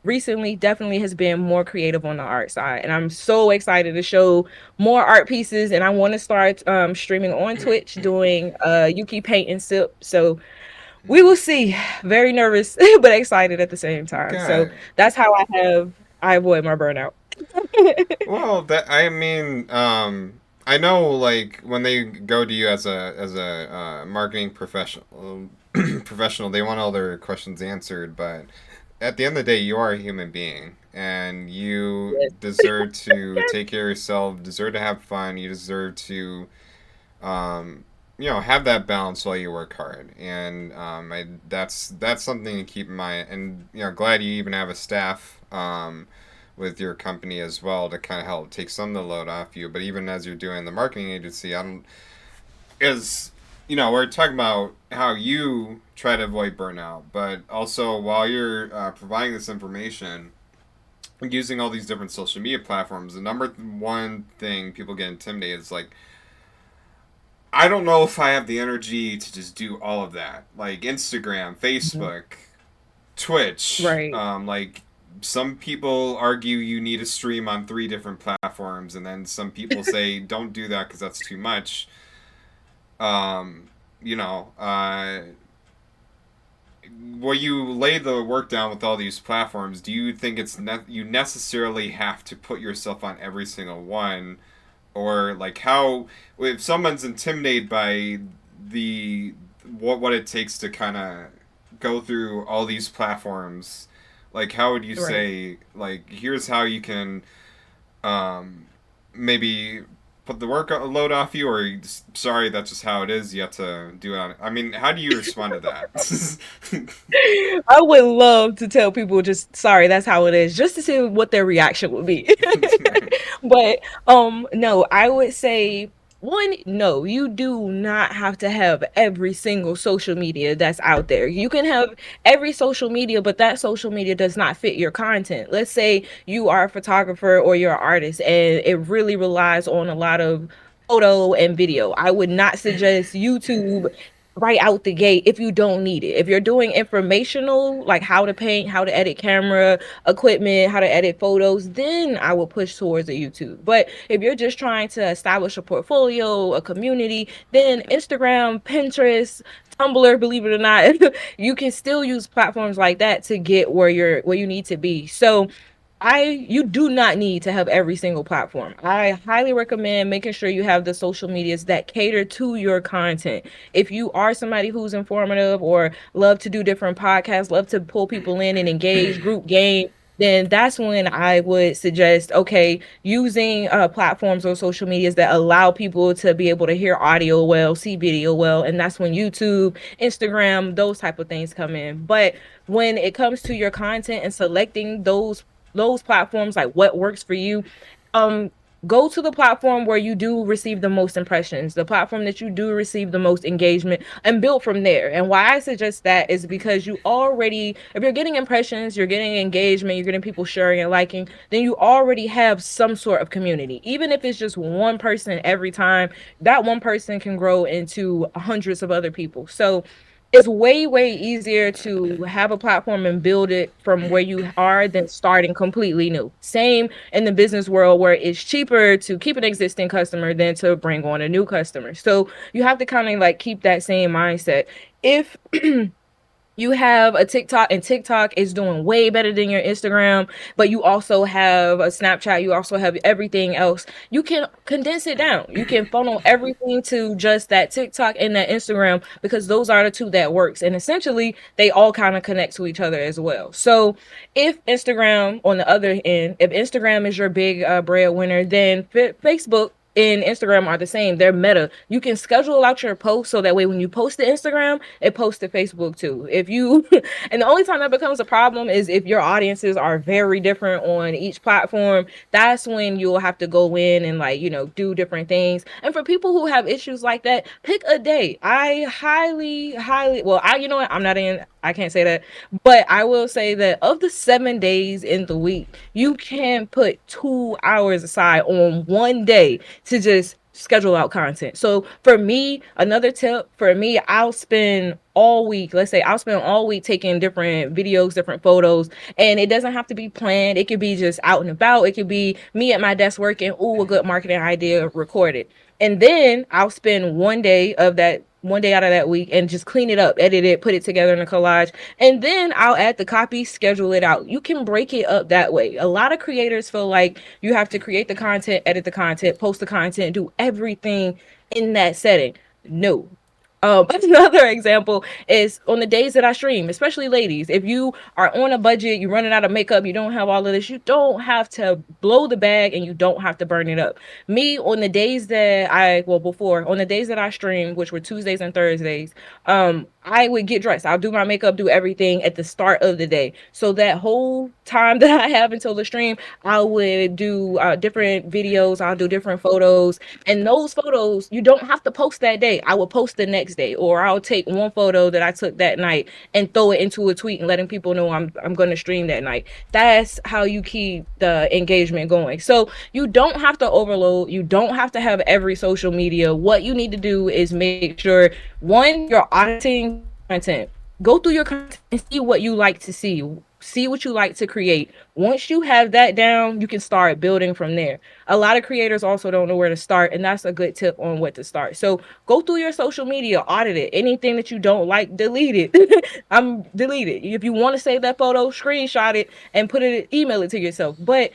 recently definitely has been more creative on the art side, and I'm so excited to show more art pieces, and I want to start streaming on Twitch doing Yuki paint and sip. So we will see. Very nervous but excited at the same time. So Okay. that's how I avoid my burnout. Well, that I mean, I know like when they go to you as a marketing professional, professional, they want all their questions answered. But at the end of the day, you are a human being, and you Yes. deserve to take care of yourself. Deserve to have fun. You deserve to, um, have that balance while you work hard. And that's something to keep in mind. And glad you even have a staff. With your company as well to kind of help take some of the load off you. But even as you're doing the marketing agency, I don't is we're talking about how you try to avoid burnout, but also while you're providing this information, using all these different social media platforms, the number one thing people get intimidated is like, I don't know if I have the energy to just do all of that, like Instagram, Mhm. Facebook, Twitch. Right. Like some people argue you need to stream on three different platforms, and then some people say don't do that because that's too much. Um, you know, uh, where you lay the work down with all these platforms, do you think you necessarily have to put yourself on every single one, or like how if someone's intimidated by the what it takes to kind of go through all these platforms, like how would you Right. say like here's how you can um maybe put the work load off you, or sorry that's just how it is, you have to do it on, I mean, how do you respond to that? I would love to tell people just sorry, that's how it is, just to see what their reaction would be. But no, I would say one, no, you do not have to have every single social media that's out there. You can have every social media, but that social media does not fit your content. Let's say you are a photographer or you're an artist and it really relies on a lot of photo and video. I would not suggest YouTube right out the gate if you don't need it. If you're doing informational, like how to paint, how to edit camera equipment, how to edit photos, then I will push towards a YouTube. But if you're just trying to establish a portfolio, a community, then Instagram, Pinterest, Tumblr, believe it or not, you can still use platforms like that to get where you need to be. So you do not need to have every single platform. I highly recommend making sure you have the social medias that cater to your content. If you are somebody who's informative or love to do different podcasts, love to pull people in and engage, group game, then that's when I would suggest, okay, using platforms or social medias that allow people to be able to hear audio well, see video well, and that's when YouTube, Instagram, those type of things come in. But when it comes to your content and selecting those platforms, like what works for you, um go to the platform where you do receive the most impressions, the platform that you do receive the most engagement, and build from there. And why I suggest that is because you already, if you're getting impressions, you're getting engagement, you're getting people sharing and liking, then you already have some sort of community. Even if it's just one person every time, that one person can grow into hundreds of other people. So it's way easier to have a platform and build it from where you are than starting completely new. Same in the business world, where it's cheaper to keep an existing customer than to bring on a new customer. So you have to kind of like keep that same mindset. If You have a TikTok, and TikTok is doing way better than your Instagram, but you also have a Snapchat, you also have everything else. You can condense it down. You can funnel everything to just that TikTok and that Instagram, because those are the two that works. And essentially, they all kind of connect to each other as well. So, if Instagram on the other end, if Instagram is your big breadwinner, then Facebook and Instagram are the same. They're meta. You can schedule out your posts so that way when you post to Instagram, it posts to Facebook too. If you and the only time that becomes a problem is if your audiences are very different on each platform. That's when you'll have to go in and, like, do different things. And for people who have issues like that, pick a day. I highly, highly, well, I, you know what? I'm not in, I can't say that, but I will say that of the 7 days in the week, you can put 2 hours aside on one day to just schedule out content. So for me, another tip for me, I'll spend all week, let's say I'll spend all week taking different videos, different photos, and it doesn't have to be planned. It could be just out and about. It could be me at my desk working, ooh, a good marketing idea, record it. And then I'll spend one day out of that week and just clean it up, edit it, put it together in a collage, and then I'll add the copy, schedule it out. You can break it up that way. A lot of creators feel like you have to create the content, edit the content, post the content, do everything in that setting. No. Another example is on the days that I stream, especially ladies. If you are on a budget, you're running out of makeup, you don't have all of this, you don't have to blow the bag and you don't have to burn it up. Me, on the days that on the days that I stream, which were Tuesdays and Thursdays, I would get dressed. I'll do my makeup, do everything at the start of the day. So that whole time that I have until the stream, I would do different videos, I'll do different photos, and those photos, you don't have to post that day. I will post the next day, or I'll take one photo that I took that night and throw it into a tweet and letting people know I'm going to stream that night. That's how you keep the engagement going. So you don't have to overload. You don't have to have every social media. What you need to do is make sure, one, you're auditing your content. Go through your content and see what you like to see what you like to create. Once you have that down, you can start building from there. A lot of creators also don't know where to start, and that's a good tip on what to start. So go through your social media, audit it. Anything that you don't like, delete it. I'm delete it. If you want to save that photo, screenshot it and put it, email it to yourself. But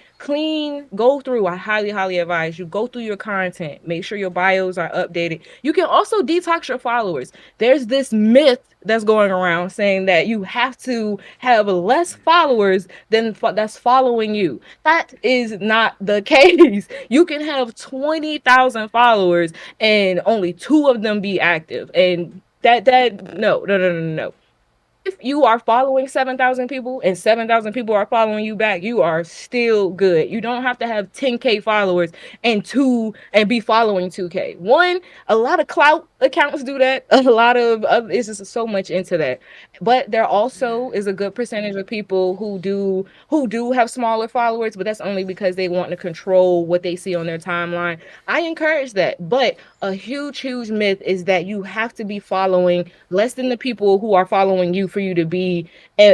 go through. I highly, highly advise you go through your content. Make sure your bios are updated. You can also detox your followers. There's this myth that's going around saying that you have to have less followers than that's following you. That is not the case. You can have 20,000 followers and only two of them be active. And that no, no, no, no, no. If you are following 7,000 people and 7,000 people are following you back, you are still good. You don't have to have 10K followers and be following 2K. One, a lot of clout accounts do that. A lot of it's just so much into that. But there also is a good percentage of people who do have smaller followers, but that's only because they want to control what they see on their timeline. I encourage that. But a huge, huge myth is that you have to be following less than the people who are following you for you to be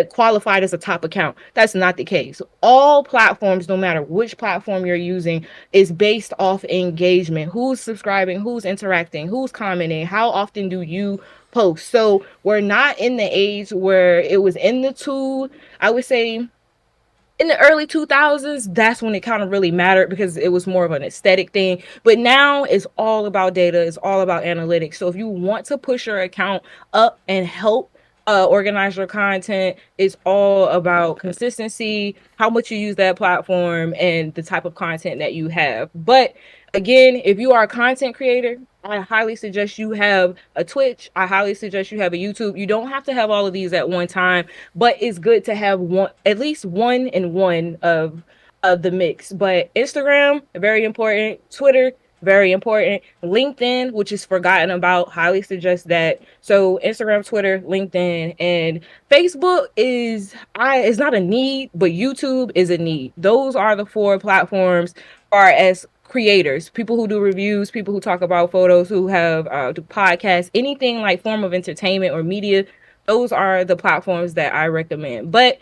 qualified as a top account. That's not the case. All platforms, no matter which platform you're using, is based off engagement. Who's subscribing, who's interacting, who's commenting, how often do you post? So we're not in the age where it was in the two, I would say, in the early 2000s, that's when it kind of really mattered because it was more of an aesthetic thing. But now it's all about data, it's all about analytics. So if you want to push your account up and help organize your content, it's all about consistency, how much you use that platform, and the type of content that you have. But again, if you are a content creator, I highly suggest you have a Twitch. I highly suggest you have a YouTube. You don't have to have all of these at one time, but it's good to have one, at least one and one of the mix. But Instagram, very important. Twitter, very important. LinkedIn, which is forgotten about, highly suggest that. So Instagram, Twitter, LinkedIn, and Facebook is not a need, but YouTube is a need. Those are the four platforms are as creators, people who do reviews, people who talk about photos, who have do podcasts, anything like form of entertainment or media. Those are the platforms that I recommend. But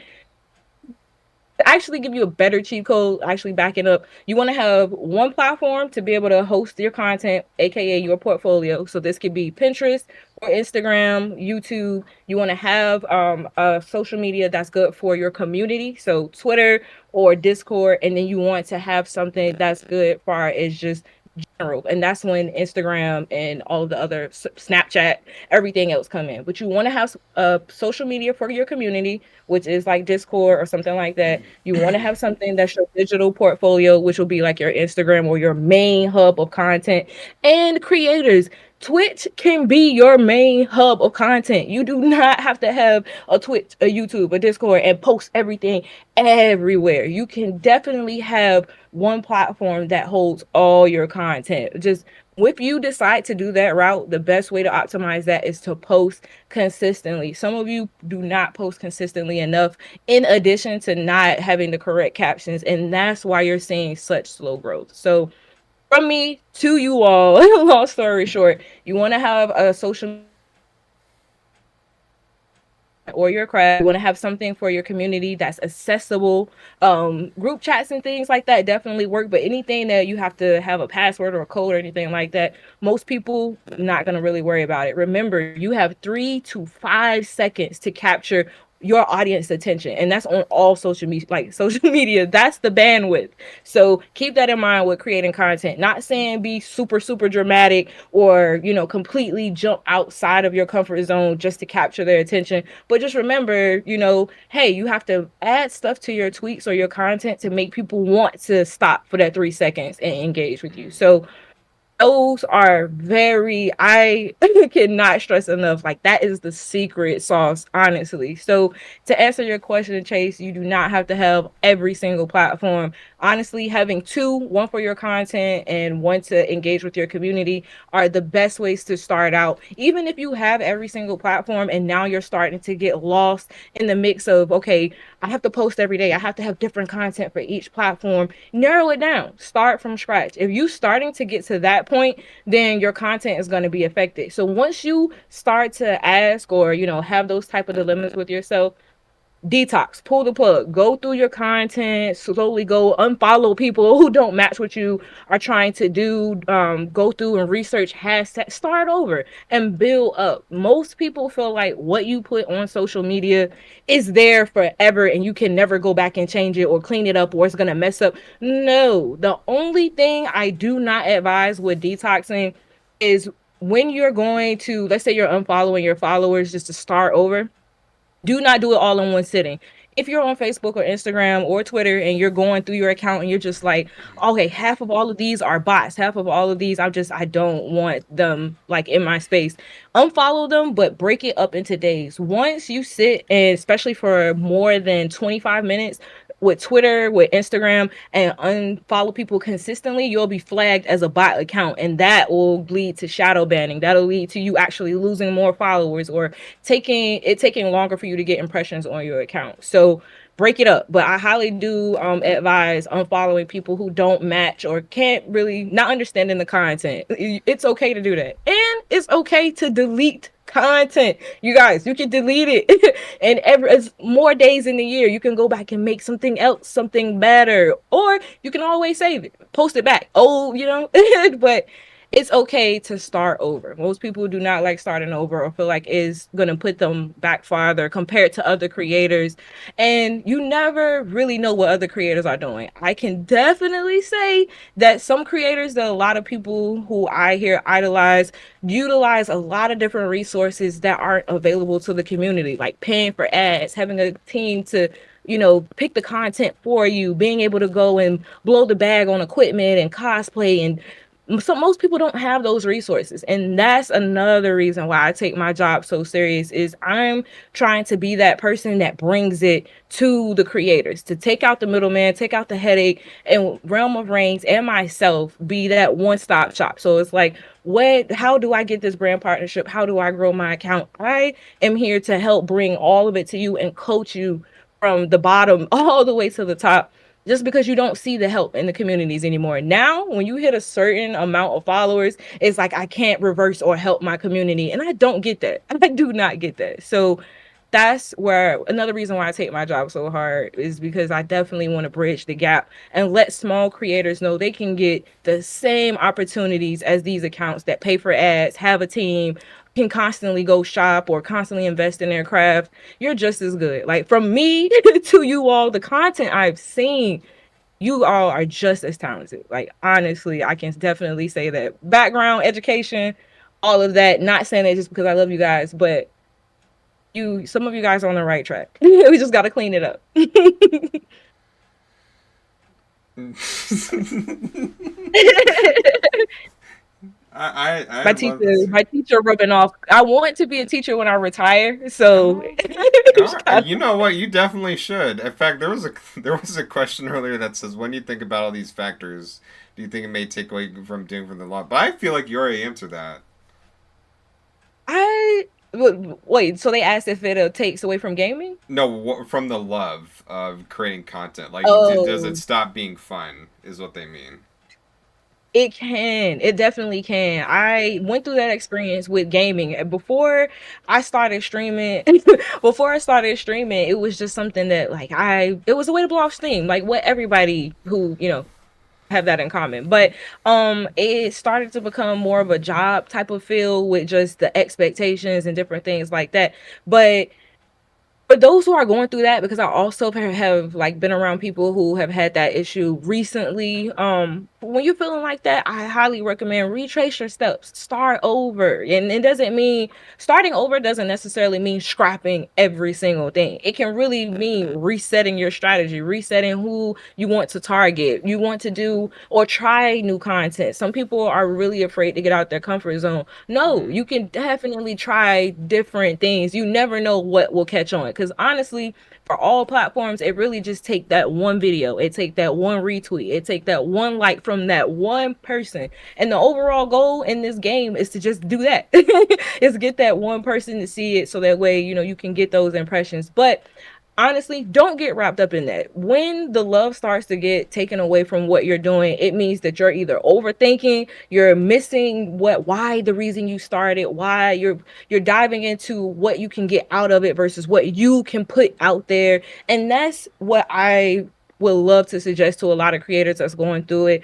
actually give you a better cheat code, actually backing up. You want to have one platform to be able to host your content, aka your portfolio. So this could be Pinterest or Instagram, YouTube. You want to have a social media that's good for your community, so Twitter or Discord, and then you want to have something that's good for is just general, and that's when Instagram and all of the other Snapchat, everything else come in. But you want to have social media for your community, which is like Discord or something like that. You want to have something that's your digital portfolio, which will be like your Instagram or your main hub of content. And creators, Twitch can be your main hub of content. You do not have to have a Twitch, a YouTube, a Discord, and post everything everywhere. You can definitely have one platform that holds all your content. Just if you decide to do that route, the best way to optimize that is to post consistently. Some of you do not post consistently enough, in addition to not having the correct captions, and that's why you're seeing such slow growth. So, from me to you all, long story short, you want to have a social or your craft. You want to have something for your community that's accessible. Group chats and things like that definitely work, but anything that you have to have a password or a code or anything like that, most people not going to really worry about it. Remember, you have 3 to 5 seconds to capture your audience attention, and that's on all social media, like social media. That's the bandwidth. So keep that in mind with creating content. Not saying be super dramatic or completely jump outside of your comfort zone just to capture their attention, but just remember, hey, you have to add stuff to your tweets or your content to make people want to stop for that 3 seconds and engage with you. So those are very, I cannot stress enough, like that is the secret sauce, honestly. So to answer your question, Chase, you do not have to have every single platform. Honestly, having two, one for your content and one to engage with your community, are the best ways to start out. Even if you have every single platform and now you're starting to get lost in the mix of, okay, I have to post every day, I have to have different content for each platform, narrow it down, start from scratch. If you starting to get to that point, then your content is going to be affected. So once you start to ask or have those type of dilemmas with yourself, detox, pull the plug, go through your content, slowly go unfollow people who don't match what you are trying to do. Go through and research hashtags, start over and build up. Most people feel like what you put on social media is there forever and you can never go back and change it or clean it up or it's going to mess up. No, the only thing I do not advise with detoxing is when you're going to, let's say you're unfollowing your followers just to start over, do not do it all in one sitting. If you're on Facebook or Instagram or Twitter and you're going through your account and you're just like, okay, half of all of these are bots, half of all of these, I don't want them like in my space. Unfollow them, but break it up into days. Once you sit and especially for more than 25 minutes with Twitter, with Instagram, and unfollow people consistently, you'll be flagged as a bot account. And that will lead to shadow banning. That'll lead to you actually losing more followers or taking longer for you to get impressions on your account. So break it up. But I highly do advise unfollowing people who don't match or can't really not understanding the content. It's okay to do that. And it's okay to delete content. You guys, you can delete it. And every as more days in the year, you can go back and make something else, something better. Or you can always save it, post it back. Oh, but it's okay to start over. Most people do not like starting over or feel like it's going to put them back farther compared to other creators. And you never really know what other creators are doing. I can definitely say that some creators that a lot of people who I hear idolize utilize a lot of different resources that aren't available to the community, like paying for ads, having a team to pick the content for you, being able to go and blow the bag on equipment and cosplay, and so most people don't have those resources, and that's another reason why I take my job so serious. Is I'm trying to be that person that brings it to the creators, to take out the middleman, take out the headache, and realm of reigns and myself be that one-stop shop. So it's like, how do I get this brand partnership? How do I grow my account? I am here to help bring all of it to you and coach you from the bottom all the way to the top, just because you don't see the help in the communities anymore. Now, when you hit a certain amount of followers, it's like I can't reverse or help my community. And I don't get that. I do not get that. So that's where another reason why I take my job so hard is because I definitely want to bridge the gap and let small creators know they can get the same opportunities as these accounts that pay for ads, have a team, can constantly go shop or constantly invest in their craft. You're just as good. Like from me to you all, the content I've seen, you all are just as talented. Like honestly, I can definitely say that. Background, education, all of that. Not saying it just because I love you guys, but some of you guys are on the right track. We just got to clean it up. I my love teacher, to see. my teacher rubbing off. I want to be a teacher when I retire, so Oh, all just right. gotta, You know what? You definitely should. In fact, there was a question earlier that says, when you think about all these factors, do you think it may take away from doing from the law? But I feel like you already answered that. I wait. So they asked if it takes away from gaming. No, from the love of creating content. Like, does it Oh, stop being fun? Is what they mean. it can. It definitely can. I went through that experience with gaming. Before I started streaming, before I started streaming, it was just something that like it was a way to blow off steam, like what everybody who, have that in common. But it started to become more of a job type of feel with just the expectations and different things like that. But for those who are going through that, because I also have like been around people who have had that issue recently. When you're feeling like that, I highly recommend retrace your steps, start over. And it doesn't mean starting over doesn't necessarily mean scrapping every single thing. It can really mean resetting your strategy, resetting who you want to target, you want to do or try new content. Some people are really afraid to get out their comfort zone. No, Mm. you can definitely try different things. You never know what will catch on. Because honestly, for all platforms, it really just take that one video, it take that one retweet, it take that one like from that one person. And the overall goal in this game is to just do that. Is get that one person to see it so that way, you can get those impressions. But honestly, don't get wrapped up in that. When the love starts to get taken away from what you're doing, it means that you're either overthinking, you're missing why the reason you started, why you're diving into what you can get out of it versus what you can put out there. And that's what I would love to suggest to a lot of creators that's going through it.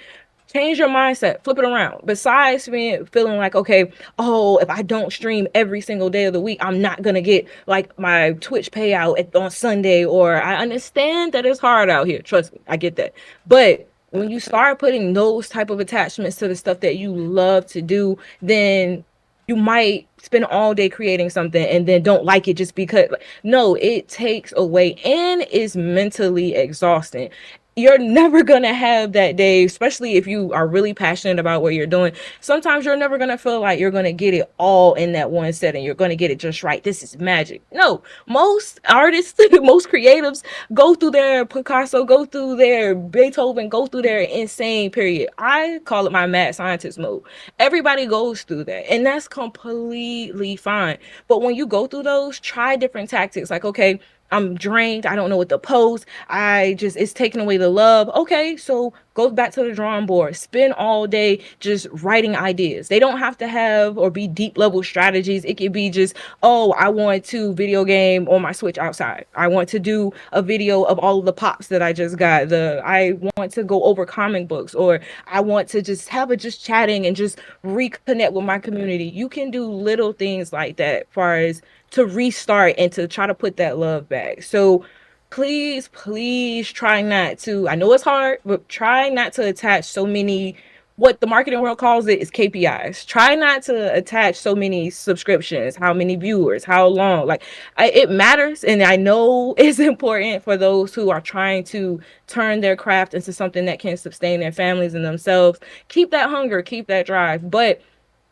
Change your mindset, flip it around. Besides feeling like, okay, oh, if I don't stream every single day of the week, I'm not gonna get like my Twitch payout on Sunday. Or I understand that it's hard out here. Trust me, I get that. But when you start putting those type of attachments to the stuff that you love to do, then you might spend all day creating something and then don't like it just because. No, it takes away and is mentally exhausting. You're never gonna have that day, especially if you are really passionate about what you're doing. Sometimes you're never gonna feel like you're gonna get it all in that one setting. You're gonna get it just right. This is magic. No, most artists, most creatives go through their Picasso, go through their Beethoven, go through their insane period. I call it my mad scientist mode. Everybody goes through that, and that's completely fine. But when you go through those, try different tactics. Like, okay, I'm drained. I don't know what to post. It's taking away the love. Okay, so go back to the drawing board. Spend all day just writing ideas. They don't have to have or be deep level strategies. It could be just, oh, I want to video game on my Switch outside. I want to do a video of all of the pops that I just got. I want to go over comic books, or I want to just have a just chatting and just reconnect with my community. You can do little things like that, as far as to restart and to try to put that love back. So please, please try not to. I know it's hard, but try not to attach so many. What the marketing world calls it is KPIs. Try not to attach so many subscriptions, how many viewers, how long. Like, it matters, and I know it's important for those who are trying to turn their craft into something that can sustain their families and themselves. Keep that hunger, keep that drive. But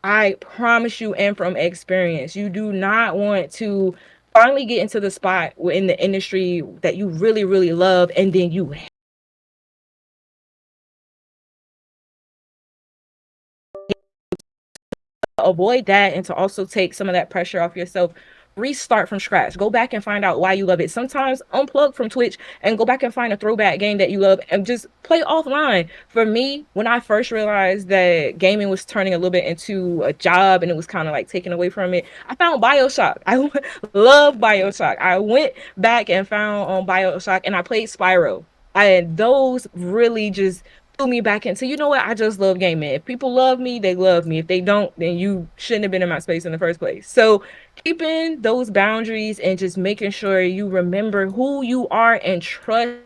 I promise you, and from experience, you do not want to finally get into the spot in the industry that you really, really love, and then you avoid that, and to also take some of that pressure off yourself. restart from scratch. Go back and find out why you love it. Sometimes unplug from Twitch and go back and find a throwback game that you love and just play offline. For me, when I first realized that gaming was turning a little bit into a job and it was kind of like taken away from it, I found BioShock. I love BioShock. I went back and found BioShock and I played Spyro. And those really just threw me back into, you know what? I just love gaming. If people love me, they love me. If they don't, then you shouldn't have been in my space in the first place. So keeping those boundaries and just making sure you remember who you are and trust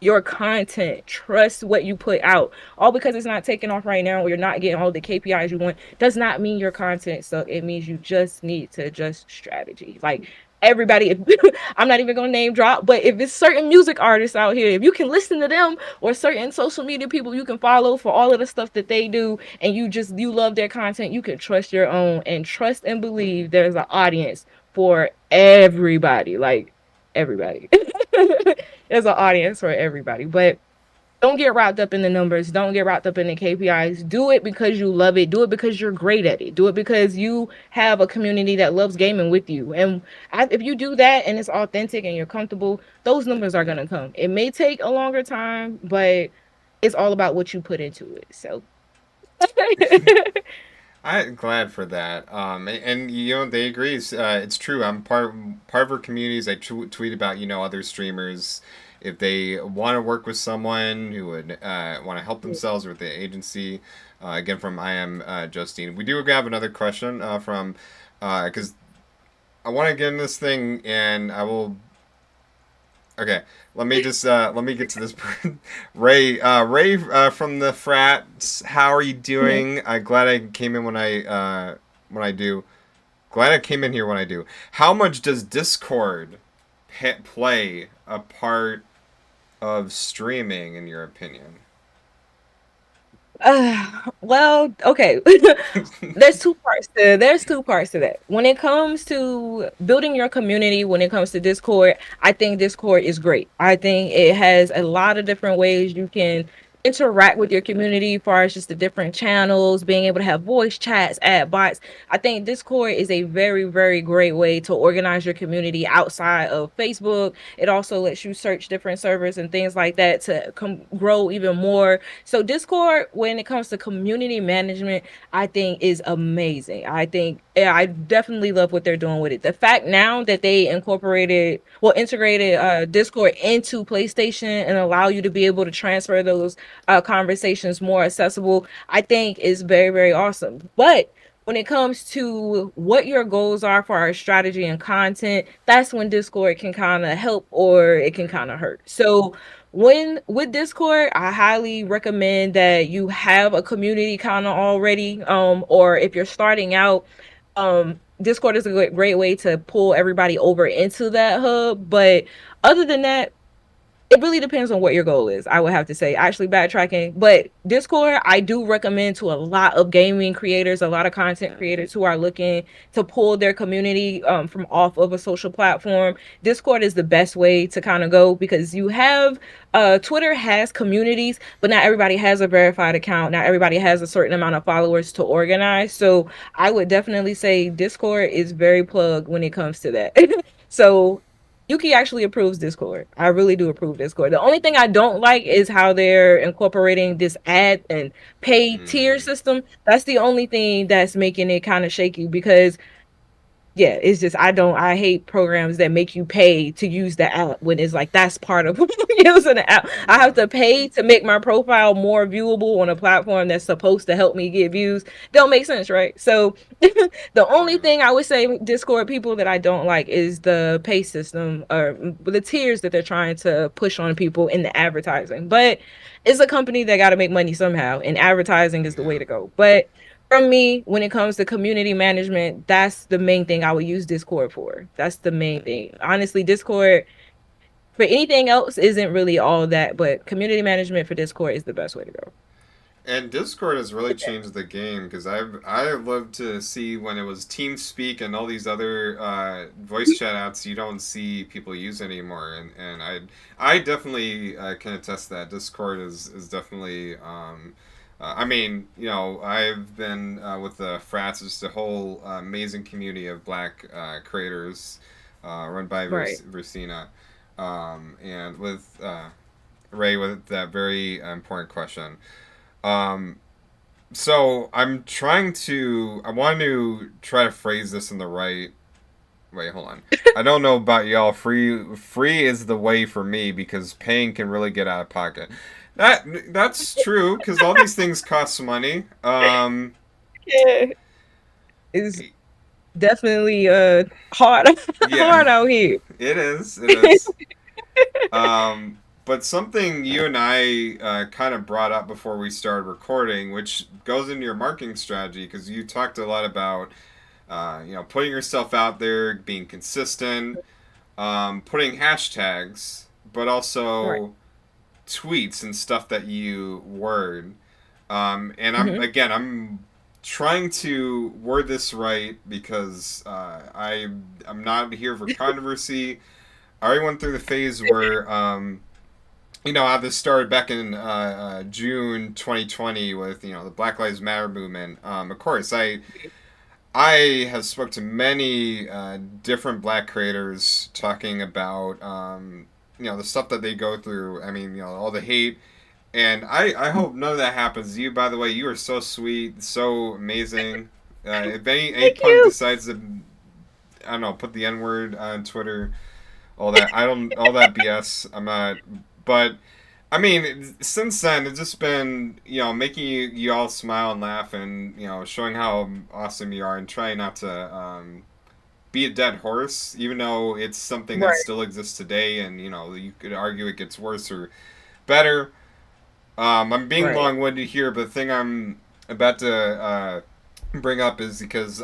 your content, trust what you put out. All because it's not taking off right now or you're not getting all the KPIs you want does not mean your content sucks. It means you just need to adjust strategy. Like everybody, if, I'm not even gonna name drop, but if it's certain music artists out here, if you can listen to them or certain social media people you can follow for all of the stuff that they do and you love their content, you can trust your own and trust and believe there's an audience for everybody. Like everybody. There's an audience for everybody. But don't get wrapped up in the numbers. Don't get wrapped up in the KPIs. Do it because you love it. Do it because you're great at it. Do it because you have a community that loves gaming with you. And if you do that and it's authentic and you're comfortable, those numbers are going to come. It may take a longer time, but it's all about what you put into it. So, I'm glad for that. And you know they agree. It's true. I'm part of our communities. I tweet about other streamers if they want to work with someone who would want to help themselves with the agency. Again, from I am Justine. We do have another question from because I want to get in this thing, and I will. Okay, let me get to this. Ray from the frats. How are you doing? I'm glad I came in when I do. Glad I came in here when I do. How much does Discord play a part of streaming, in your opinion? well, okay. There's two parts to that. When it comes to building your community, when it comes to Discord, I think Discord is great. I think it has a lot of different ways you can interact with your community as far as just the different channels, being able to have voice chats, add bots. I think Discord is a very, very great way to organize your community outside of Facebook. It also lets you search different servers and things like that to grow even more. So Discord, when it comes to community management, I think is amazing. I think yeah, I definitely love what they're doing with it. The fact now that they integrated Discord into PlayStation and allow you to be able to transfer those conversations more accessible, I think is very, very awesome. But when it comes to what your goals are for our strategy and content, that's when Discord can kind of help or it can kind of hurt. So when with Discord, I highly recommend that you have a community kind of already, or if you're starting out, Discord is a great way to pull everybody over into that hub. But other than that, it really depends on what your goal is. I would have to say, actually backtracking, but Discord, I do recommend to a lot of gaming creators, a lot of content creators who are looking to pull their community from off of a social platform. Discord is the best way to kind of go because you have Twitter has communities, but not everybody has a verified account. Not everybody has a certain amount of followers to organize. So I would definitely say Discord is very plugged when it comes to that. So Yuki actually approves Discord. I really do approve Discord. The only thing I don't like is how they're incorporating this ad and pay tier Mm, system. That's the only thing that's making it kind of shaky because yeah, it's just I hate programs that make you pay to use the app when it's like that's part of using the app. I have yeah. to pay to make my profile more viewable on a platform that's supposed to help me get views. Don't make sense, right? So the only Yeah. thing I would say Discord people that I don't like is the pay system or the tiers that they're trying to push on people in the advertising. But it's a company that got to make money somehow, and advertising is the way Yeah. to go. But from me, when it comes to community management, that's the main thing I would use Discord for. That's the main thing. Honestly, Discord for anything else isn't really all that, but community management for Discord is the best way to go. And Discord has really changed the game because I love to see when it was TeamSpeak and all these other voice chat apps you don't see people use anymore, and I definitely can attest that Discord is definitely I mean, I've been with the Frats, just a whole amazing community of black creators run by Right. Versina. And with Ray, with that very important question. Um, so I want to try to phrase this in the right. Wait, hold on. I don't know about y'all. Free is the way for me because paying can really get out of pocket. That's true because all these things cost money. Yeah. It's definitely hard Yeah, hard out here. it is. It is. But something you and I kind of brought up before we started recording, which goes into your marketing strategy, because you talked a lot about putting yourself out there, being consistent, putting hashtags, but Right. also tweets and stuff that you word. And Hmm. I'm trying to word this right because I'm not here for controversy. I already went through the phase where how this started back in June 2020 with the Black Lives Matter movement. Of course, I have spoke to many different black creators talking about the stuff that they go through. I mean, all the hate, and I hope none of that happens to you. By the way, you are so sweet, so amazing. If any Thank punk you. decides to, I don't know, put the N word on Twitter, all that, I don't, all that BS. I'm not, but I mean, since then it's just been making you all smile and laugh, and showing how awesome you are, and trying not to be a dead horse, even though it's something that Right. still exists today, and you could argue it gets worse or better. I'm being Right. long winded here, but the thing I'm about to bring up is because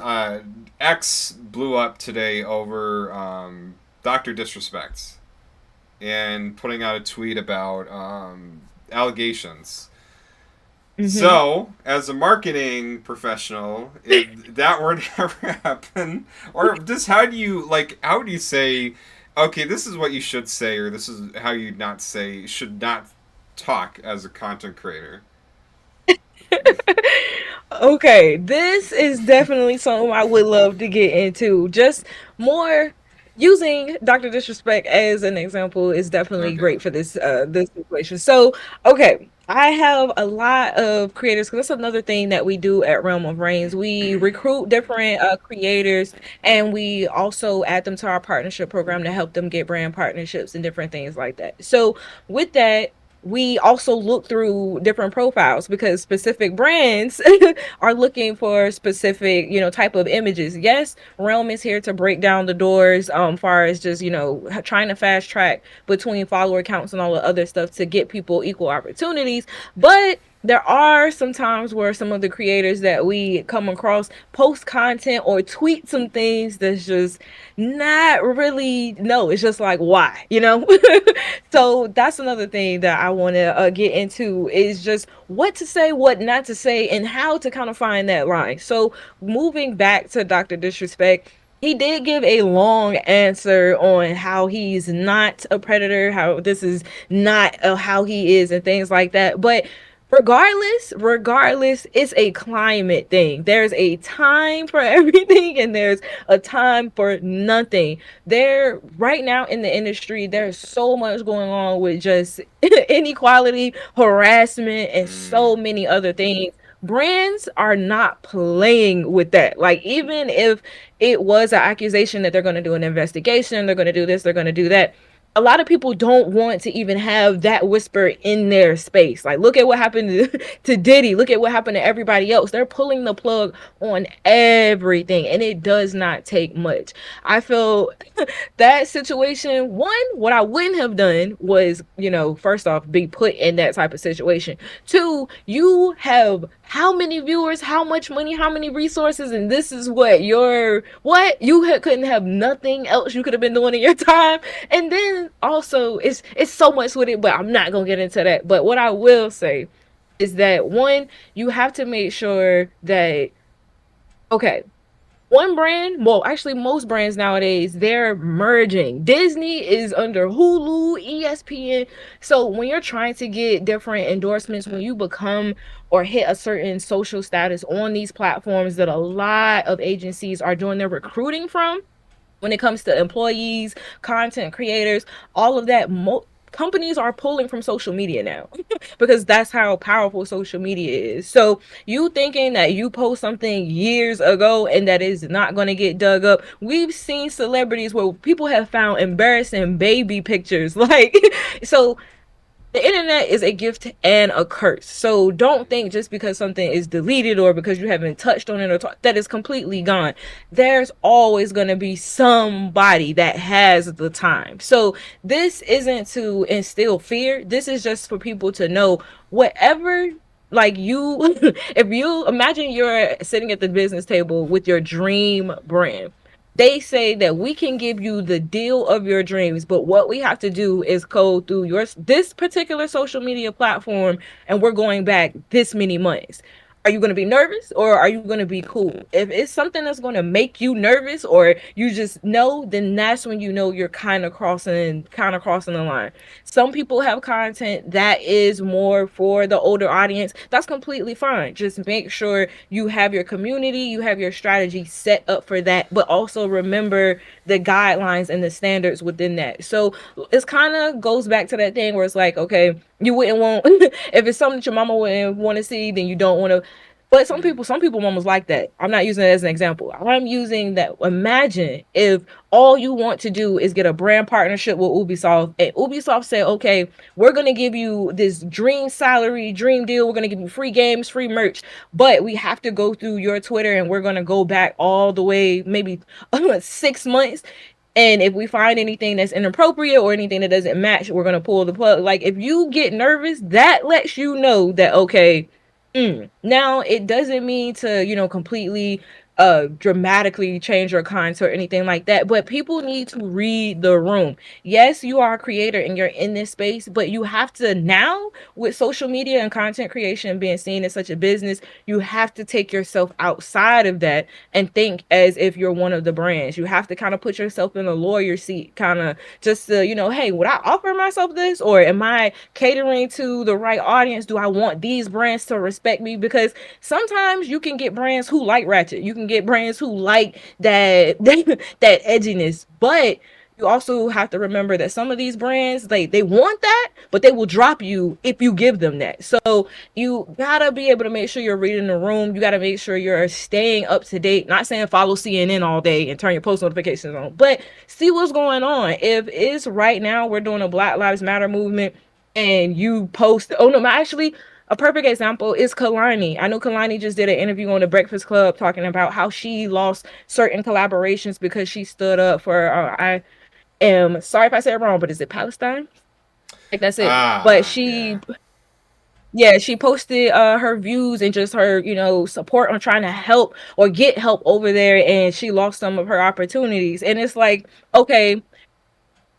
X blew up today over Doctor Disrespect and putting out a tweet about allegations. Hmm. So, as a marketing professional, if that were to ever happen, or just how do you say, okay, this is what you should say, or this is how you not say, should not talk as a content creator? Okay, this is definitely something I would love to get into. Just more using Dr. Disrespect as an example is definitely Okay. great for this situation. So, okay, I have a lot of creators because that's another thing that we do at Realm of Reigns. We recruit different creators and we also add them to our partnership program to help them get brand partnerships and different things like that. So, with that, we also look through different profiles because specific brands are looking for specific, type of images. Yes, Realm is here to break down the doors, far as just, trying to fast track between follower counts and all the other stuff to get people equal opportunities. But there are some times where some of the creators that we come across post content or tweet some things that's just not really, no, it's just like, why, So that's another thing that I want to get into is just what to say, what not to say, and how to kind of find that line. So moving back to Dr. Disrespect, he did give a long answer on how he's not a predator, how this is not how he is, and things like that. But regardless, it's a climate thing. There's a time for everything, and there's a time for nothing. There right now in the industry, there's so much going on with just inequality, harassment, and so Mm, many other things. Brands are not playing with that. Like, even if it was an accusation that they're going to do an investigation, they're going to do this, they're going to do that, a lot of people don't want to even have that whisper in their space. Like, look at what happened to Diddy. Look at what happened to everybody else. They're pulling the plug on everything, and it does not take much. I feel that situation, one, what I wouldn't have done was, first off, be put in that type of situation. Two, you have how many viewers, how much money, how many resources, and this is what you couldn't have nothing else you could have been doing in your time. And then also, it's so much with it, but I'm not gonna get into that. But what I will say is that one, you have to make sure that, okay, one brand, well, actually, most brands nowadays, they're merging. Disney is under Hulu, ESPN. So when you're trying to get different endorsements, when you become or hit a certain social status on these platforms that a lot of agencies are doing their recruiting from, when it comes to employees, content creators, all of that, companies are pulling from social media now because that's how powerful social media is. So you thinking that you post something years ago and that is not going to get dug up. We've seen celebrities where people have found embarrassing baby pictures. Like, so the internet is a gift and a curse. So don't think just because something is deleted or because you haven't touched on it or that is completely gone. There's always going to be somebody that has the time. So this isn't to instill fear. This is just for people to know whatever, like, you if you imagine you're sitting at the business table with your dream brand, they say that we can give you the deal of your dreams, but what we have to do is go through your this particular social media platform, and we're going back this many months. Are you going to be nervous or are you going to be cool? If it's something that's going to make you nervous or you just know, then that's when you know you're kind of crossing the line. Some people have content that is more for the older audience. That's completely fine. Just make sure you have your community, you have your strategy set up for that, but also remember the guidelines and the standards within that. So it's kind of goes back to that thing where it's like, okay, you wouldn't want if it's something that your mama wouldn't want to see, then you don't want to. But some people mamas like that. I'm not using it as an example. I'm using that. Imagine if all you want to do is get a brand partnership with Ubisoft, and Ubisoft said, okay, we're going to give you this dream salary, dream deal. We're going to give you free games, free merch, but we have to go through your Twitter and we're going to go back all the way, maybe 6 months. And if we find anything that's inappropriate or anything that doesn't match, we're going to pull the plug. Like, if you get nervous, that lets you know that, okay, now it doesn't mean to, completely dramatically change your content or anything like that, but people need to read the room. Yes, you are a creator and you're in this space, but you have to now, with social media and content creation being seen as such a business, you have to take yourself outside of that and think as if you're one of the brands. You have to kind of put yourself in a lawyer seat, kind of just to, hey, would I offer myself this, or am I catering to the right audience? Do I want these brands to respect me? Because sometimes you can get brands who like ratchet, you can get brands who like that that edginess, but you also have to remember that some of these brands, they want that, but they will drop you if you give them that. So you gotta be able to make sure you're reading the room. You gotta make sure you're staying up to date. Not saying follow CNN all day and turn your post notifications on, but see what's going on. If it's right now we're doing a Black Lives Matter movement and you post, oh no, actually, a perfect example is Kalani. I know Kalani just did an interview on the Breakfast Club talking about how she lost certain collaborations because she stood up for, I am sorry if I said it wrong, but is it Palestine? Like, that's it. But Yeah. yeah, she posted her views and just her, support on trying to help or get help over there, and she lost some of her opportunities. And it's like, okay,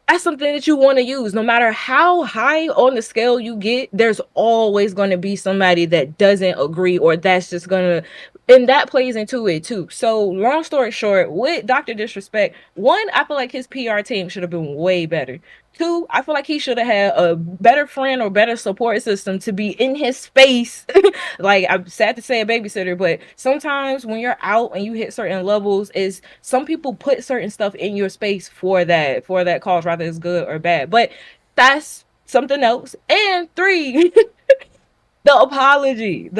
that's something that you want to use. No matter how high on the scale you get, there's always going to be somebody that doesn't agree, or that's just going to, and that plays into it too. So, long story short, with Dr. Disrespect, one, I feel like his PR team should have been way better. Two, I feel like he should have had a better friend or better support system to be in his space. Like, I'm sad to say a babysitter, but sometimes when you're out and you hit certain levels, is some people put certain stuff in your space for that cause, whether it's good or bad. But that's something else. And three, the apology.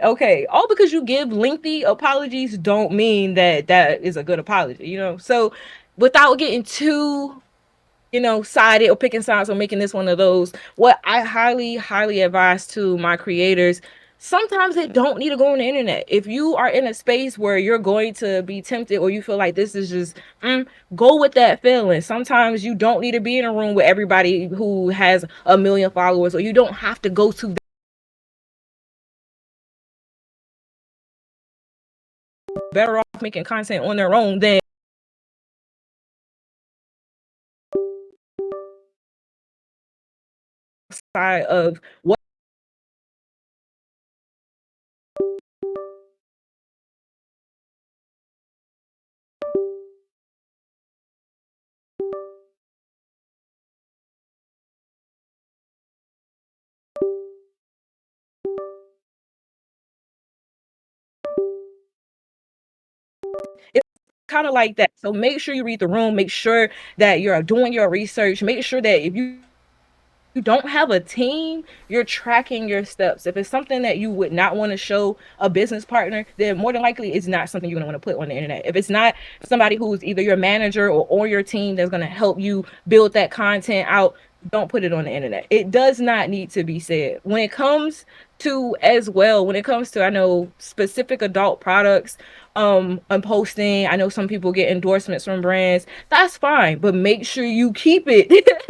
Okay, all because you give lengthy apologies don't mean that that is a good apology. So without getting too sided or picking sides or making this one of those. What I highly, highly advise to my creators, sometimes they don't need to go on the internet. If you are in a space where you're going to be tempted or you feel like this is just, go with that feeling. Sometimes you don't need to be in a room with everybody who has a million followers, or you don't have to go to better off making content on their own than side of what It's kind of like that. So make sure you read the room. Make sure that you're doing your research. Make sure that if you don't have a team, you're tracking your steps. If it's something that you would not want to show a business partner, then more than likely it's not something you're going to want to put on the internet. If it's not somebody who's either your manager or on your team that's going to help you build that content out, don't put it on the internet. It does not need to be said. When it comes to, as well, when it comes to, I know, specific adult products, I'm posting, I know some people get endorsements from brands. That's fine, but make sure you keep it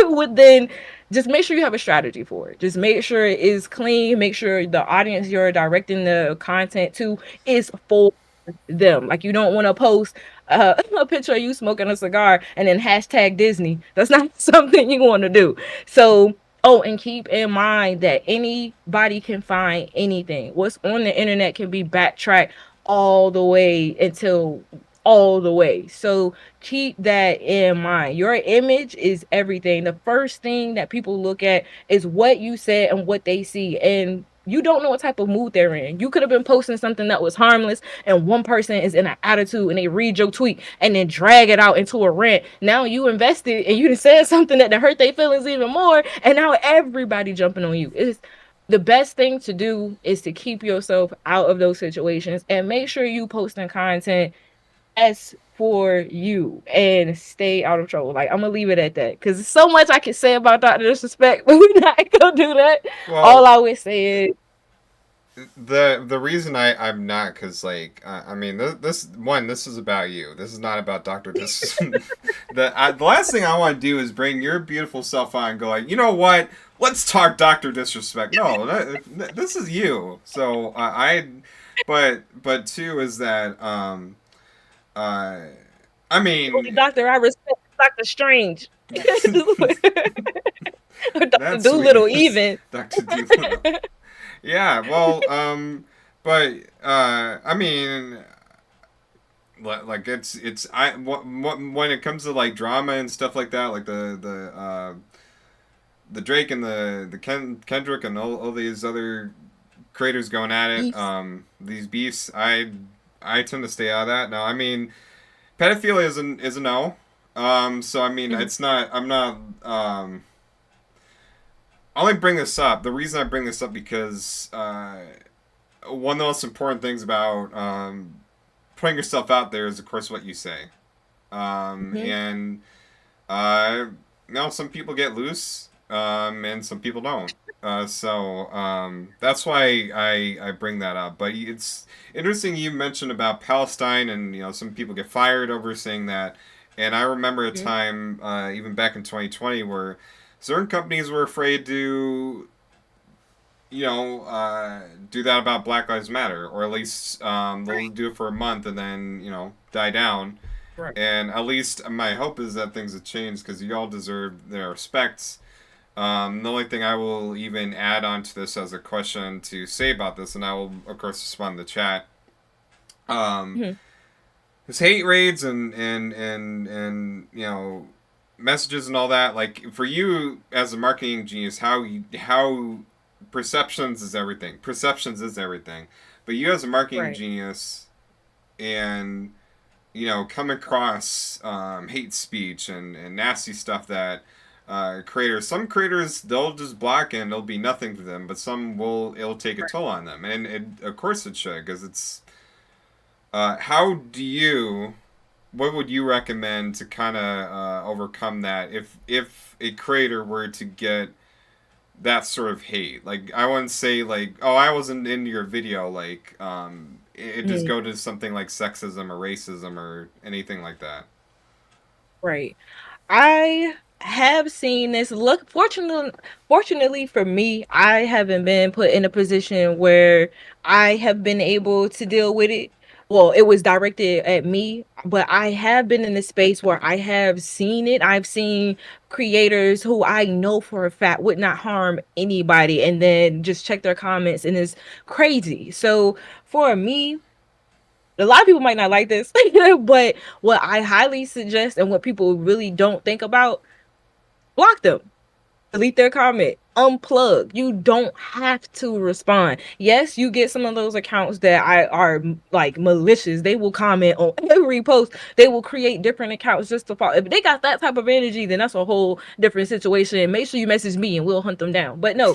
within, just make sure you have a strategy for it. Just make sure it is clean, make sure the audience you're directing the content to is for them. Like, you don't want to post a picture of you smoking a cigar and then hashtag Disney. That's not something you want to do. So, oh, and keep in mind that anybody can find anything. What's on the internet can be backtracked all the way until all the way. So keep that in mind. Your image is everything. The first thing that people look at is what you said and what they see. And you don't know what type of mood they're in. You could have been posting something that was harmless, and one person is in an attitude and they read your tweet and then drag it out into a rant. Now you invested and you said something that hurt their feelings even more, and now everybody jumping on you. It's the best thing to do is to keep yourself out of those situations and make sure you posting content as for you and stay out of trouble. Like, I'm gonna leave it at that because there's so much I can say about Dr. Disrespect, but we're not gonna do that. All Well, I would say is, the reason I'm not, because like I mean this is about you. This is not about Doctor Dis. The last thing I want to do is bring your beautiful self on and go like, you know what? Let's talk Doctor Disrespect. No, this is you. So but two is that uh I the only mean doctor I respect is Dr. Strange. Or Dr. that's sweet. Doolittle even. Doctor Doolittle. Yeah, well, but I mean, like it's when it comes to like drama and stuff like that, like the Drake and Kendrick and all these other creators going at it, Beefs. these beefs, I tend to stay out of that. No, I mean, pedophilia is a no. So I mean, Mhm. it's not. I'm not. I only bring this up. The reason I bring this up because one of the most important things about putting yourself out there is, of course, what you say. Mhm. And some people get loose, and some people don't. So that's why I bring that up. But it's interesting you mentioned about Palestine, and some people get fired over saying that. And I remember a Mhm. time, even back in 2020, where certain companies were afraid to do that about Black Lives Matter, or at least they'll Right. do it for a month and then die down. Right. And at least my hope is that things have changed because you all deserve their respects. The only thing I will even add on to this as a question to say about this, and I will of course respond in the chat. Um, Mhm. this hate raids and messages and all that. Like for you as a marketing genius, how perceptions is everything. Perceptions is everything. But you as a marketing Right. genius and come across hate speech and nasty stuff that some creators they'll just block and it'll be nothing to them, but it'll take a Right. toll on them, and of course it should because it's how do you what would you recommend to kind of overcome that if a creator were to get that sort of hate? Like I wouldn't say like, oh, I wasn't into your video, like it just Mhm. go to something like sexism or racism or anything like that. Right. I have seen this. Look, fortunately for me, I haven't been put in a position where I have been able to deal with it. Well, it was directed at me, but I have been in a space where I have seen it. I've seen creators who I know for a fact would not harm anybody and then just check their comments, and it's crazy. So for me, a lot of people might not like this, but what I highly suggest and what people really don't think about, block them. delete their comment, unplug. You don't have to respond. Yes, you get some of those accounts that are like malicious. They will comment on every post. They will create different accounts just to follow. If they got that type of energy, then that's a whole different situation. Make sure you message me and we'll hunt them down. But no,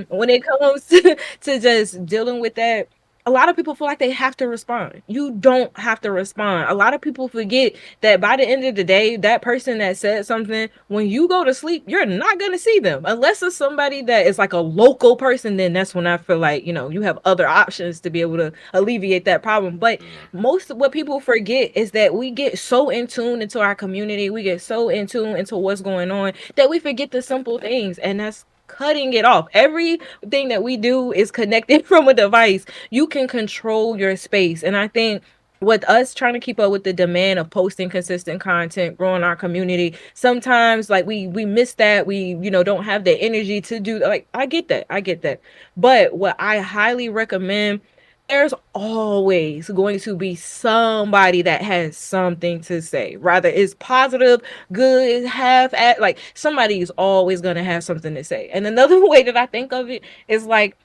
when it comes to just dealing with that, a lot of people feel like they have to respond. You don't have to respond. A lot of people forget that by the end of the day, that person that said something, when you go to sleep, you're not going to see them. Unless it's somebody that is like a local person, then that's when I feel like, you have other options to be able to alleviate that problem. But Yeah. most of what people forget is that we get so in tune into our community, we get so in tune into what's going on that we forget the simple things. And that's cutting it off. Everything that we do is connected from a device. You can control your space. And I think with us trying to keep up with the demand of posting consistent content, growing our community, sometimes like we miss that. We, don't have the energy to do, like, I get that. I get that. But what I highly recommend, there's always going to be somebody that has something to say. Rather it's positive, good, half at, like, somebody is always going to have something to say. And another way that I think of it is like,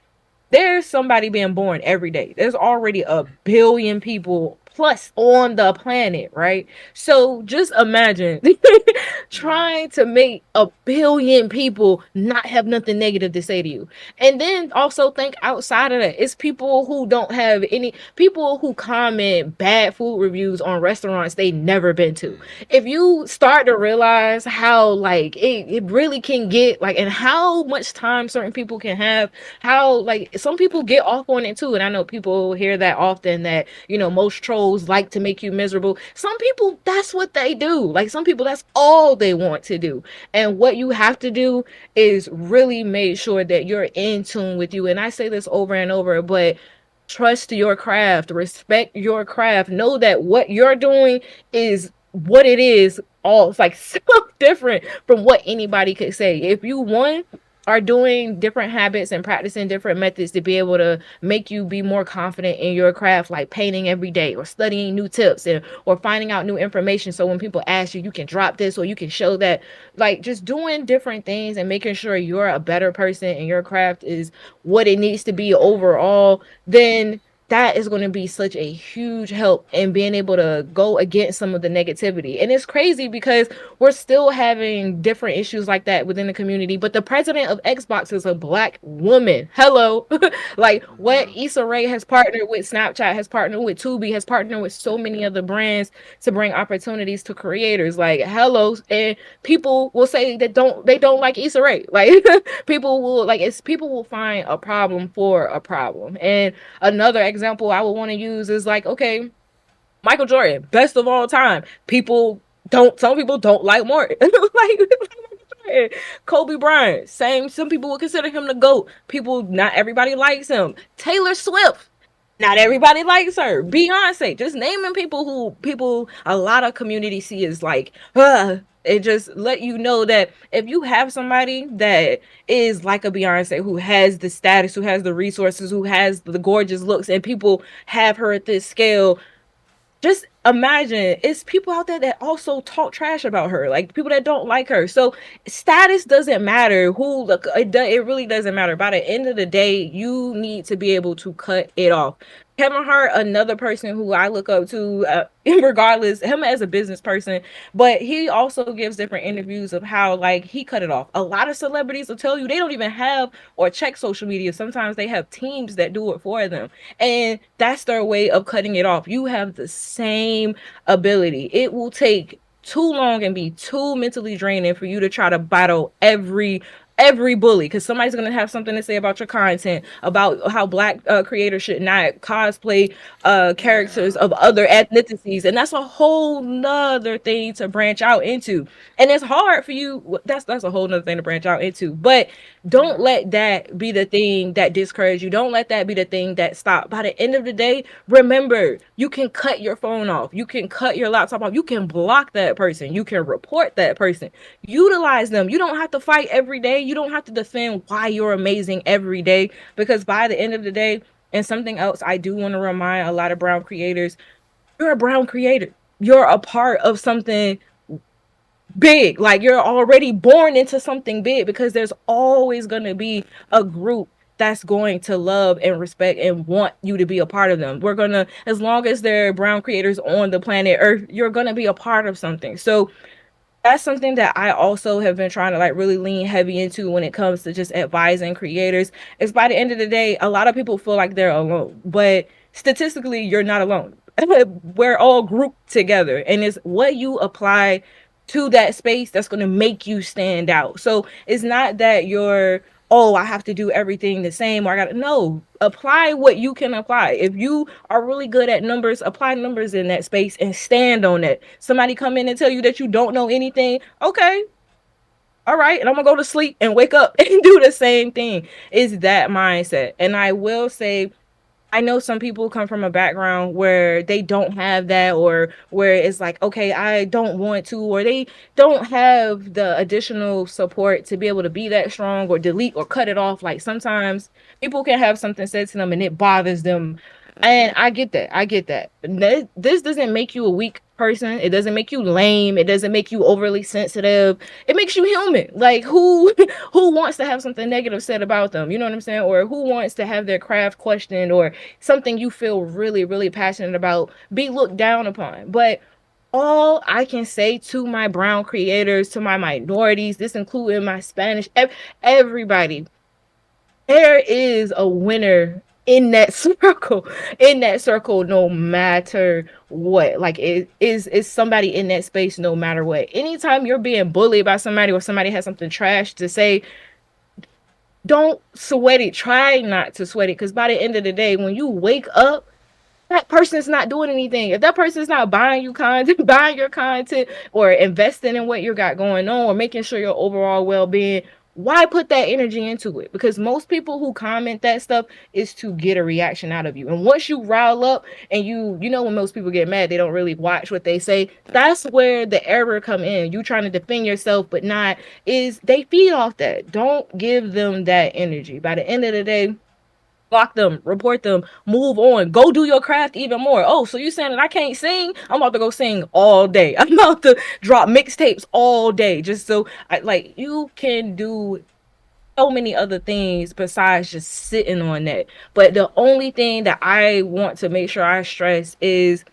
there's somebody being born every day. There's already a billion people plus on the planet, right? So just imagine Mm. trying to make a billion people not have nothing negative to say to you. And then also think outside of that. It's people who don't have any, people who comment bad food reviews on restaurants they never been to. Mm. If you start to realize how like it really can get like, and how much time certain people can have, how like some people get off on it too. And I know people hear that often, that most trolls like to make you miserable. Some people, that's what they do. Like, some people, that's all they want to do. And what you have to do is really make sure that you're in tune with you. And I say this over and over, but trust your craft, respect your craft, know that what you're doing is what it is. All, it's like so different from what anybody could say. If you want, are doing different habits and practicing different methods to be able to make you be more confident in your craft, like painting every day or studying new tips, and or finding out new information, so when people ask you, you can drop this or you can show that. Like, just doing different things and making sure you're a better person and your craft is what it needs to be overall, then that is going to be such a huge help in being able to go against some of the negativity. And it's crazy because we're still having different issues like that within the community. But the president of Xbox is a black woman. Hello. Like, what Yeah. Issa Rae has partnered with Snapchat, has partnered with Tubi, has partnered with so many other brands to bring opportunities to creators. Like, hello. And people will say that they don't like Issa Rae. Like, people will find a problem for a problem. And another example I would want to use is like, okay, Michael Jordan, best of all time. Some people don't like Morton. Like Kobe Bryant, same. Some people would consider him the GOAT. Not everybody likes him. Taylor Swift, not Mm. everybody likes her. Beyonce, just naming people who people a lot of community see as like, it just let you know that if you have somebody that is like a Beyonce, who has the status, who has the resources, who has the gorgeous looks, and people have her at this scale, just imagine it's people out there that also talk trash about her, like people that don't like her. So status doesn't matter. Who look, it really doesn't matter. By the end of the day, you need to be able to cut it off. Kevin Hart, another person who I look up to, regardless, him as a business person, but he also gives different interviews of how like he cut it off. A lot of celebrities will tell you they don't even have or check social media. Sometimes they have teams that do it for them, and that's their way of cutting it off. You have the same ability. It will take too long and be too mentally draining for you to try to battle every bully, because somebody's going to have something to say about your content, about how black creators should not cosplay characters Yeah. of other ethnicities, and that's a whole nother thing to branch out into. And it's hard for you. That's a whole nother thing to branch out into. But don't Yeah. let that be the thing that discourages you. Don't let that be the thing that stop. By the end of the day, remember, you can cut your phone off. You can cut your laptop off. You can block that person. You can report that person. Utilize them. You don't have to fight every day. You don't have to defend why you're amazing every day. Because by the end of the day, and something else I do want to remind a lot of brown creators, you're a brown creator. You're a part of something big. Like you're already born into something big because there's always going to be a group that's going to love and respect and want you to be a part of them. We're going to, as long as there are brown creators on the planet Earth, you're going to be a part of something. So that's something that I also have been trying to like really lean heavy into when it comes to just advising creators. Is by the end of the day, a lot of people feel like they're alone, but statistically, you're not alone. We're all grouped together, and it's what you apply to that space that's going to make you stand out. So it's not that you're, oh, I have to do everything the same, or I got to, no, apply what you can apply. If you are really good at numbers, apply numbers in that space and stand on it. Somebody come in and tell you that you don't know anything, okay, all right, and I'm gonna go to sleep and wake up and do the same thing. Is that mindset. And I will say, I know some people come from a background where they don't have that, or where it's like, okay, I don't want to, or they don't have the additional support to be able to be that strong or delete or cut it off. Like sometimes people can have something said to them and it bothers them. And I get that. I get that. This doesn't make you a weak person. It doesn't make you lame. It doesn't make you overly sensitive. It makes you human. Like who who wants to have something negative said about them? You know what I'm saying? Or who wants to have their craft questioned, or something you feel really, really passionate about be looked down upon. But all I can say to my brown creators, to my minorities, this including my Spanish, everybody, there is a winner in that circle, in that circle, no matter what. Like it is somebody in that space, no matter what. Anytime you're being bullied by somebody, or somebody has something trash to say, don't sweat it. Try not to sweat it, because by the end of the day, when you wake up, that person's not doing anything. If that person's not buying you content, buying your content, or investing in what you got going on, or making sure your overall well-being, why put that energy into it? Because most people who comment that stuff is to get a reaction out of you. And once you rile up and you know when most people get mad, they don't really watch what they say. That's where the error come in. You trying to defend yourself, but not, is they feed off that. Don't give them that energy. By the end of the day, block them, report them, move on, go do your craft even more. Oh, so you saying that I can't sing? I'm about to go sing all day. I'm about to drop mixtapes all day, just so I, like, you can do so many other things besides just sitting on that. But the only thing that I want to make sure I stress is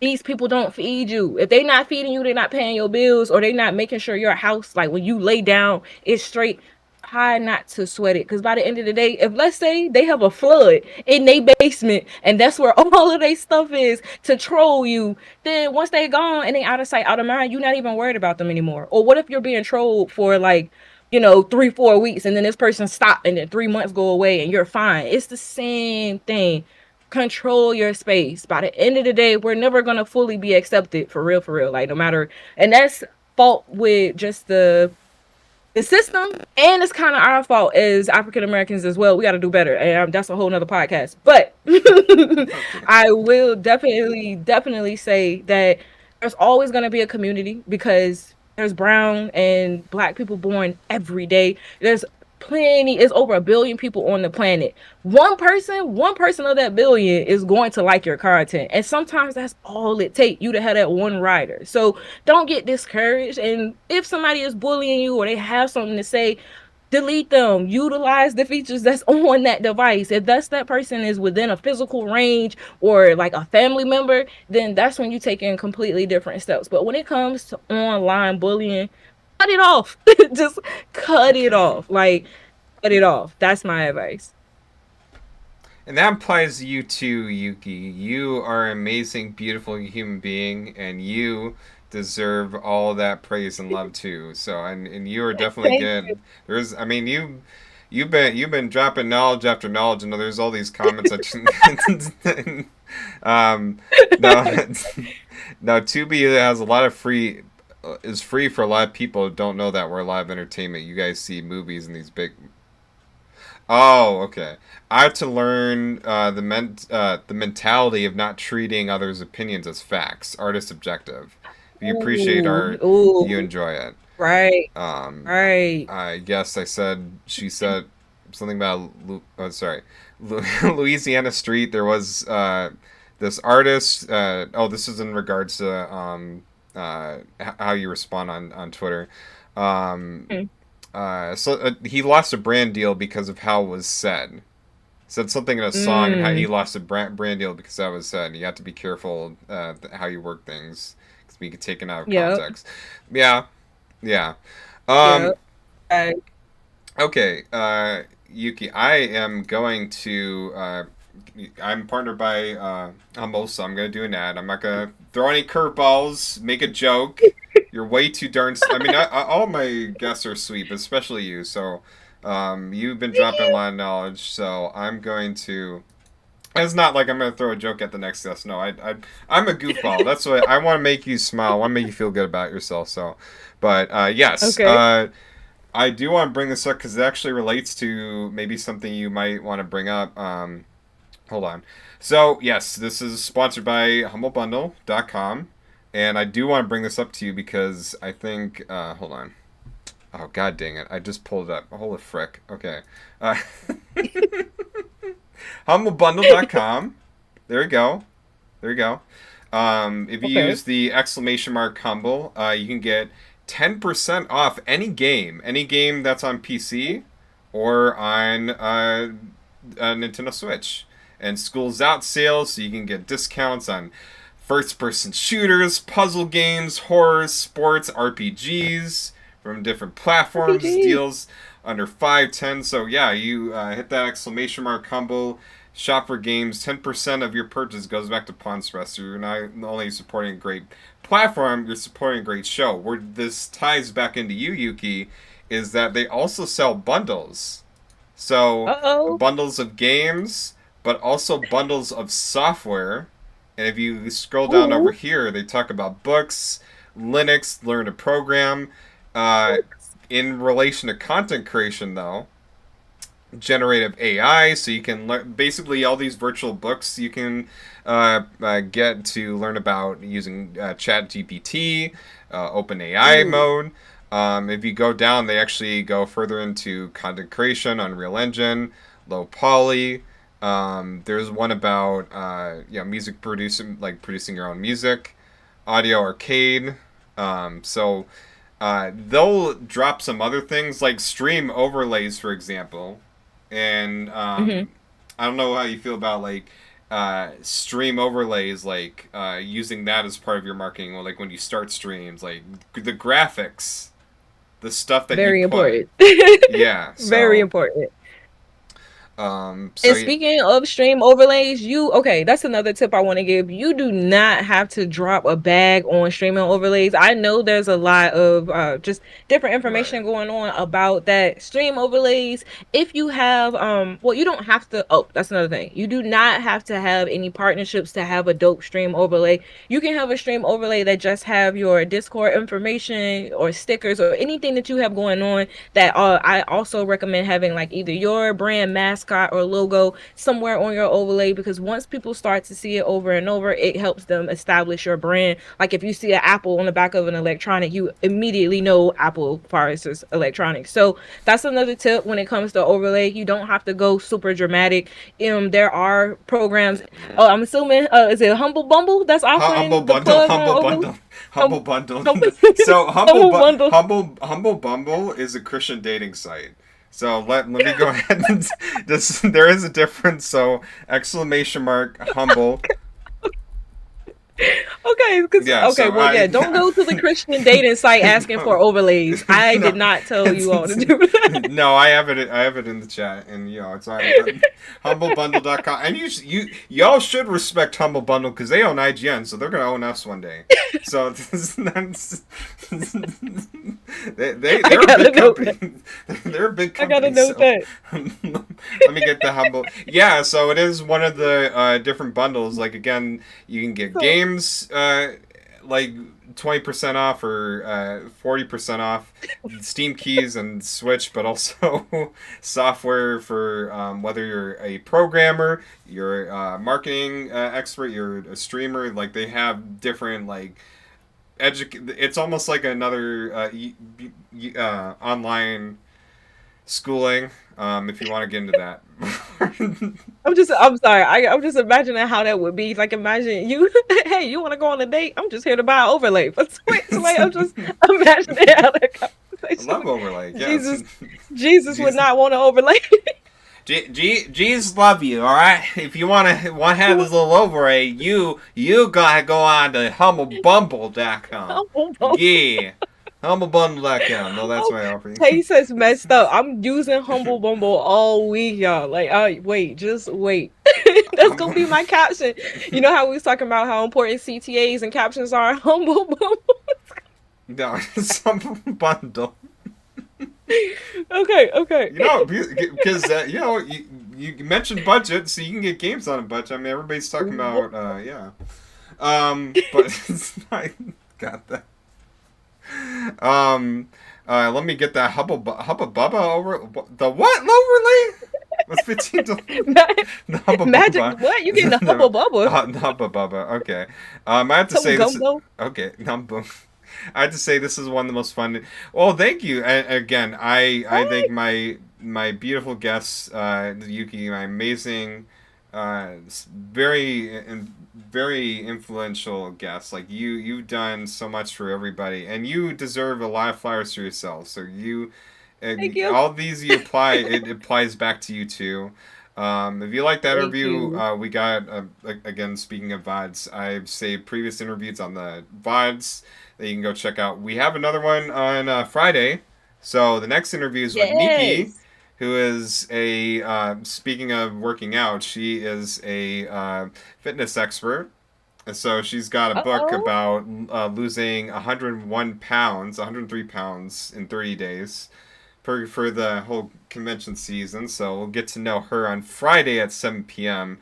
these people don't feed you. If they're not feeding you, they're not paying your bills, or they're not making sure your house, like when you lay down, is straight. Try not to sweat it, because by the end of the day, if let's say they have a flood in their basement and that's where all of their stuff is to troll you, then once they gone and they out of sight, out of mind, you're not even worried about them anymore. Or what if you're being trolled for like, 3, 4 weeks, and then this person stopped, and then 3 months go away and you're fine? It's the same thing. Control your space. By the end of the day, we're never gonna fully be accepted, for real. Like no matter, and that's fault with just the system, and it's kind of our fault as African Americans as well. We got to do better, and that's a whole nother podcast. But Okay. I will definitely say that there's always going to be a community, because there's brown and black people born every day. There's plenty. It's over 1 billion people on the planet. One person of that billion is going to like your content, and sometimes that's all it takes, you to have that one rider. So don't get discouraged. And if somebody is bullying you, or they have something to say, delete them. Utilize the features that's on that device. If that's that person is within a physical range, or like a family member, then that's when you take in completely different steps. But when it comes to online bullying, cut it off. Just cut it Okay. off. Like, cut it off. That's my advice. And that applies to you too, Yuki. You are an amazing, beautiful human being, and you deserve all that praise and love too. So, and you are definitely Thank you. good. There's, I mean, you've been dropping knowledge after knowledge, and there's all these comments that um, no, no, Tubi has a lot of free is free for a lot of people who don't know that we're live entertainment. You guys see movies and these big. Oh, okay. I have to learn the mentality of not treating others' opinions as facts. Art is subjective. If you appreciate Ooh, art, you ooh, enjoy it. right, Um, right. I guess she said something about, oh, sorry, Louisiana Street. There was this artist. Oh, this is in regards to how you respond on Twitter. Um, Mm. he lost a brand deal because of how it was said. Said something in a song and how he Mm. lost a brand deal because that was said. You have to be careful how you work things because we get taken out of Yep. context. Yeah, yeah. Yep. Um, Uh, okay, Yuki, I am going to. I'm partnered by Humble, so I'm gonna do an ad. I'm not gonna throw any curveballs, make a joke. You're way too darn. I mean, all my guests are sweet, but especially you. So, you've been dropping a lot of knowledge. So I'm going to. It's not like I'm gonna throw a joke at the next guest. No, I'm a goofball. That's what I want to make you smile. I want to make you feel good about yourself. So, but yes, okay. I do want to bring this up because it actually relates to maybe something you might want to bring up. Hold on. So, yes, this is sponsored by humblebundle.com. And I do want to bring this up to you because I think. Hold on. Oh, god dang it. I just pulled it up. Holy frick. Okay. Uh, humblebundle.com. There we go. There you go. If you Okay. use the exclamation mark humble, you can get 10% off any game that's on PC or on Nintendo Switch. And school's out sales, so you can get discounts on first person shooters, puzzle games, horror, sports, RPGs from different platforms, RPG. deals under 510. So yeah, you hit that exclamation mark humble, shop for games. 10% of your purchase goes back to Pawn Express. So you're not only supporting a great platform, you're supporting a great show. Where this ties back into you, Yuki, is that they also sell bundles. So Uh-oh. bundles of games, but also bundles of software. And if you scroll down over Ooh. here, they talk about books, Linux, learn to program. Uh, in relation to content creation, though, generative AI, so you can learn basically all these virtual books you can get to learn about using Chat GPT, OpenAI Ooh. mode. If you go down, they actually go further into content creation, Unreal Engine, low poly. There's one about music producing, like producing your own music, audio arcade. They'll drop some other things like stream overlays, for example, and Hmm. I don't know how you feel about like stream overlays, like using that as part of your marketing, or like when you start streams, like the graphics, the stuff that you Very put. important. Yeah. Very So important. so And speaking of stream overlays, okay, that's another tip I want to give. You do not have to drop a bag on streaming overlays. I know there's a lot of just different right, information going on about that stream overlays. If you have well, you don't have to. Oh, that's another thing. You do not have to have any partnerships to have a dope stream overlay. You can have a stream overlay that just have your Discord information or stickers or anything that you have going on that I also recommend having like either your brand mascot or logo somewhere on your overlay, because once people start to see it over and over, it helps them establish your brand. Like if you see an apple on the back of an electronic, you immediately know Apple versus electronics. So that's another tip when it comes to overlay. You don't have to go super dramatic. There are programs. Oh, I'm assuming is it Humble Bumble that's humble offering the bundle, plug humble on overlay? bundle, humble Humble, bundle. humble, So humble bundle. humble bumble is a Christian dating site. So let me go ahead and there is a difference. So exclamation mark humble. Okay, because Yeah. okay, So well, yeah, don't go to the Christian dating site asking no, for overlays. I no, did not tell you all to it's, do that. no, I have it. I have it in the chat, and it's on humblebundle.com. And y'all should respect Humble Bundle because they own IGN, so they're gonna own us one day. So I they're a gotta big note that. company. They're a big I gotta company. note So that. let me get the humble. Yeah, so it is one of the different bundles. Like again, you can get So, games like 20% off or 40% off, Steam keys and Switch, but also software for whether you're a programmer, you're a marketing expert, you're a streamer. Like they have different like it's almost like another online schooling, if you want to get into that. I'm sorry. I'm just imagining how that would be. Like, imagine you, hey, you want to go on a date? I'm just here to buy an overlay for Switch. Like, I'm just imagining how that I conversation. love overlay. Yes. Jesus, Jesus would Jesus, not want to overlay. Jesus love you. All right. If you want to have this little overlay, you gotta go on to humblebumble.com. Yeah. Humblebundle.com. No, that's Oh, my offering. Tay says messed up. I'm using Humble Bumble all week, y'all. Like, wait, just wait. That's gonna be my caption. You know how we was talking about how important CTAs and captions are? Humble Bumble. No, it's Humble. Okay, okay. You know, because you know, you mentioned budget, so you can get games on a budget. I mean, everybody's talking about, yeah. But it's not, got that. Um, let me get that Hubba Bubba over the what overlay? What's 15 to the Hubba Magic, Bubba? what? You getting the Hubble Bubble? The Hubba Bubba. Okay. I have to Some say this. gumbo? Okay, Numbo. I have to say this is one of the most fun. Well, thank you. And again, I What? thank my beautiful guests, Yuki, my amazing, very influential guests. Like you've done so much for everybody, and you deserve a lot of flowers for yourself. So Thank you. all these you apply, it applies back to you too. If you like that Thank interview, you. we got again. Speaking of VODs, I've saved previous interviews on the VODs that you can go check out. We have another one on Friday, so the next interview is with Miki, Yes. who is a speaking of working out, she is a fitness expert. So she's got a book Uh-oh. about losing 101 pounds, 103 pounds in 30 days for the whole convention season. So we'll get to know her on Friday at 7 p.m.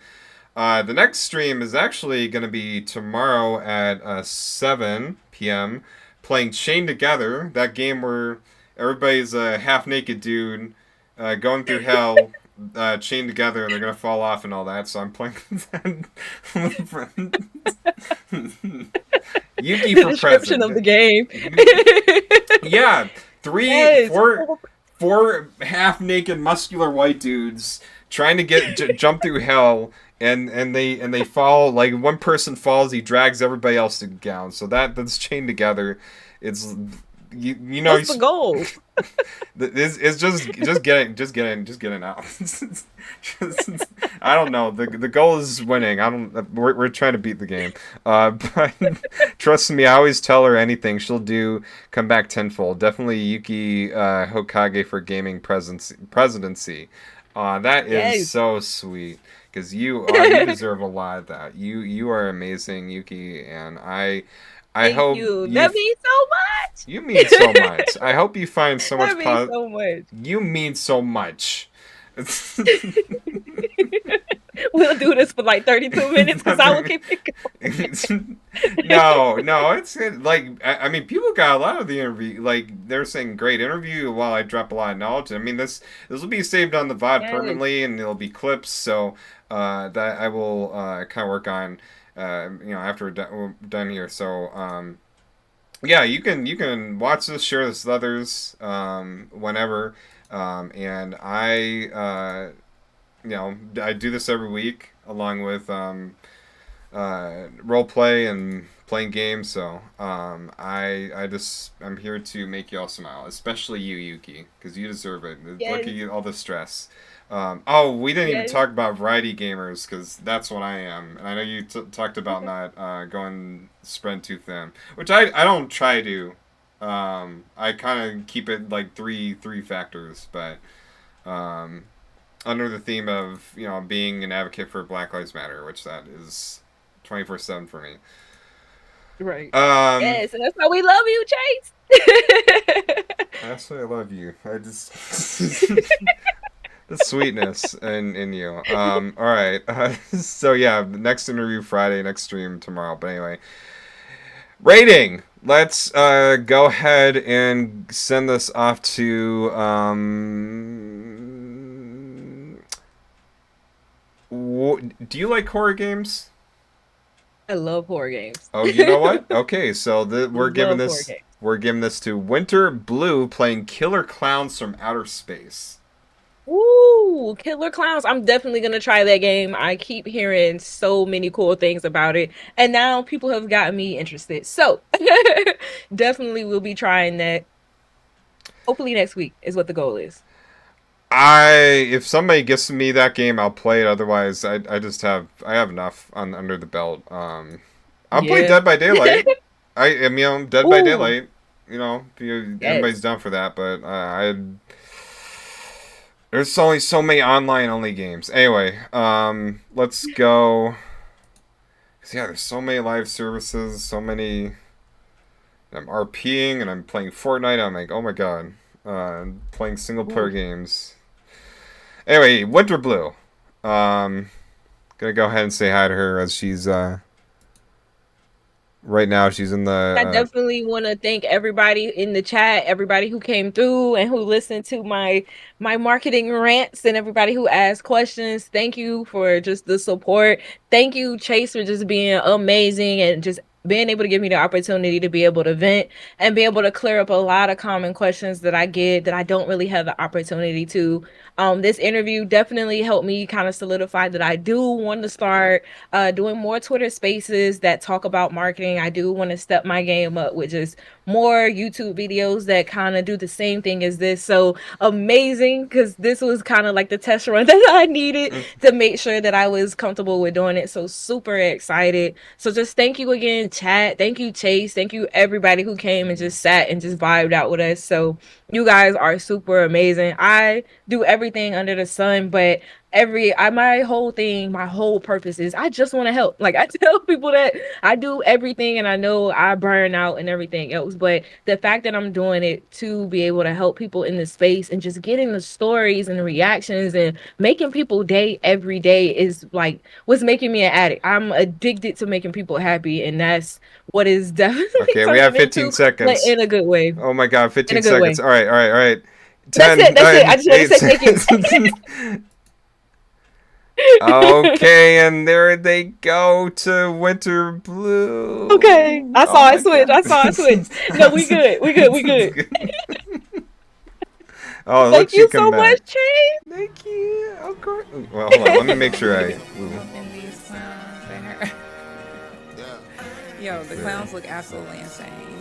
The next stream is actually going to be tomorrow at 7 p.m. playing Chained Together, that game where everybody's a half naked dude going through hell, chained together, and they're going to fall off and all that. So I'm playing that with friends. Yuki The for description of the president. game. Yeah, three, Yes. four half naked muscular white dudes trying to jump through hell, and they fall. Like one person falls, he drags everybody else down. So that's chained together. It's you know What's the goal? it's just getting out. Just, I don't know. The goal is winning. I don't. We're trying to beat the game. But trust me, I always tell her anything she'll do. Come back tenfold. Definitely Yuki Hokage for gaming presidency. That is Yes. so sweet because you deserve a lot of that. You are amazing, Yuki, and I Thank hope you. That means you so mean so much. I hope you find so much. much That means so much. you mean so much. We'll do this for like 32 minutes because I will keep it No, no, it's good. Like I mean, people got a lot of the interview. Like they're saying, great interview. While I drop a lot of knowledge, I mean, this will be saved on the VOD going. permanently, and it'll be clips. So that I will kind of work on. After we're done here. So yeah, you can watch this, share this with others whenever. And I do this every week along with role play and playing games. So I'm here to make you all smile, especially you, Yuki, because you deserve it. Look at Yes. you, all the stress. Oh, we didn't even Yes. talk about variety gamers because that's what I am, and I know you talked about Okay. not going spread too thin, which I don't try to. I kind of keep it like three factors, but um, under the theme of being an advocate for Black Lives Matter, which that is 24/7 for me. Right. Um, Yes. And that's why we love you, Chase. that's why I love you. I just the sweetness in you. All right. So yeah, next interview Friday, next stream tomorrow. But anyway, rating. Let's go ahead and send this off to do you like horror games? I love horror games. Oh, you know what? Okay, so Love horror games. we're giving this to Winter Blue playing Killer Clowns from Outer Space. Ooh, Killer Clowns. I'm definitely gonna try that game. I keep hearing so many cool things about it, and now people have gotten me interested. So definitely we'll be trying that. Hopefully next week is what the goal is. If somebody gets me that game, I'll play it. Otherwise, I have enough on under the belt. I'll play Yeah. Dead by Daylight. I mean, Dead by Ooh, Daylight. You know, if anybody's yes. down for that, but there's only so many online only games. Anyway, let's go. 'Cause, yeah, there's so many live services, so many. I'm RPing and I'm playing Fortnite. I'm like, oh my god, playing single player Ooh. games. Anyway, Winter Blue. Um, gonna go ahead and say hi to her as she's right now. She's in I the definitely want to thank everybody in the chat, everybody who came through and who listened to my marketing rants and everybody who asked questions. Thank you for just the support. Thank you, Chase, for just being amazing and just being able to give me the opportunity to be able to vent and be able to clear up a lot of common questions that I get that I don't really have the opportunity to. This interview definitely helped me kind of solidify that I do want to start doing more Twitter spaces that talk about marketing. I do want to step my game up with just more YouTube videos that kind of do the same thing as this. So amazing, because this was kind of like the test run that I needed uh, to make sure that I was comfortable with doing it. So super excited. So just thank you again, chat. Thank you, Chase. Thank you, everybody who came and just sat and just vibed out with us. So you guys are super amazing. I do everything under the sun, but my whole thing, my whole purpose is I just want to help. Like I tell people that I do everything and I know I burn out and everything else, but the fact that I'm doing it to be able to help people in this space and just getting the stories and the reactions and making people day every day is like what's making me an addict. I'm addicted to making people happy, and that's what is definitely okay, we have turning 15 into, but seconds. in a good way. Oh my god, In a 15 good seconds. way. All right, all right, all right. That's it. 10, That's it. I 9, just want to 8 say thank you. seconds. Okay, and there they go to Winter Okay. Blue. I Oh saw my it switch. god. I saw it switch. No, we good. We good. We good. Oh, look, Thank she you come so much, back. Chase. Thank you. Of course. Well, hold on. Let me make sure I. Ooh, In these clowns. Yo, the there. clowns look absolutely insane.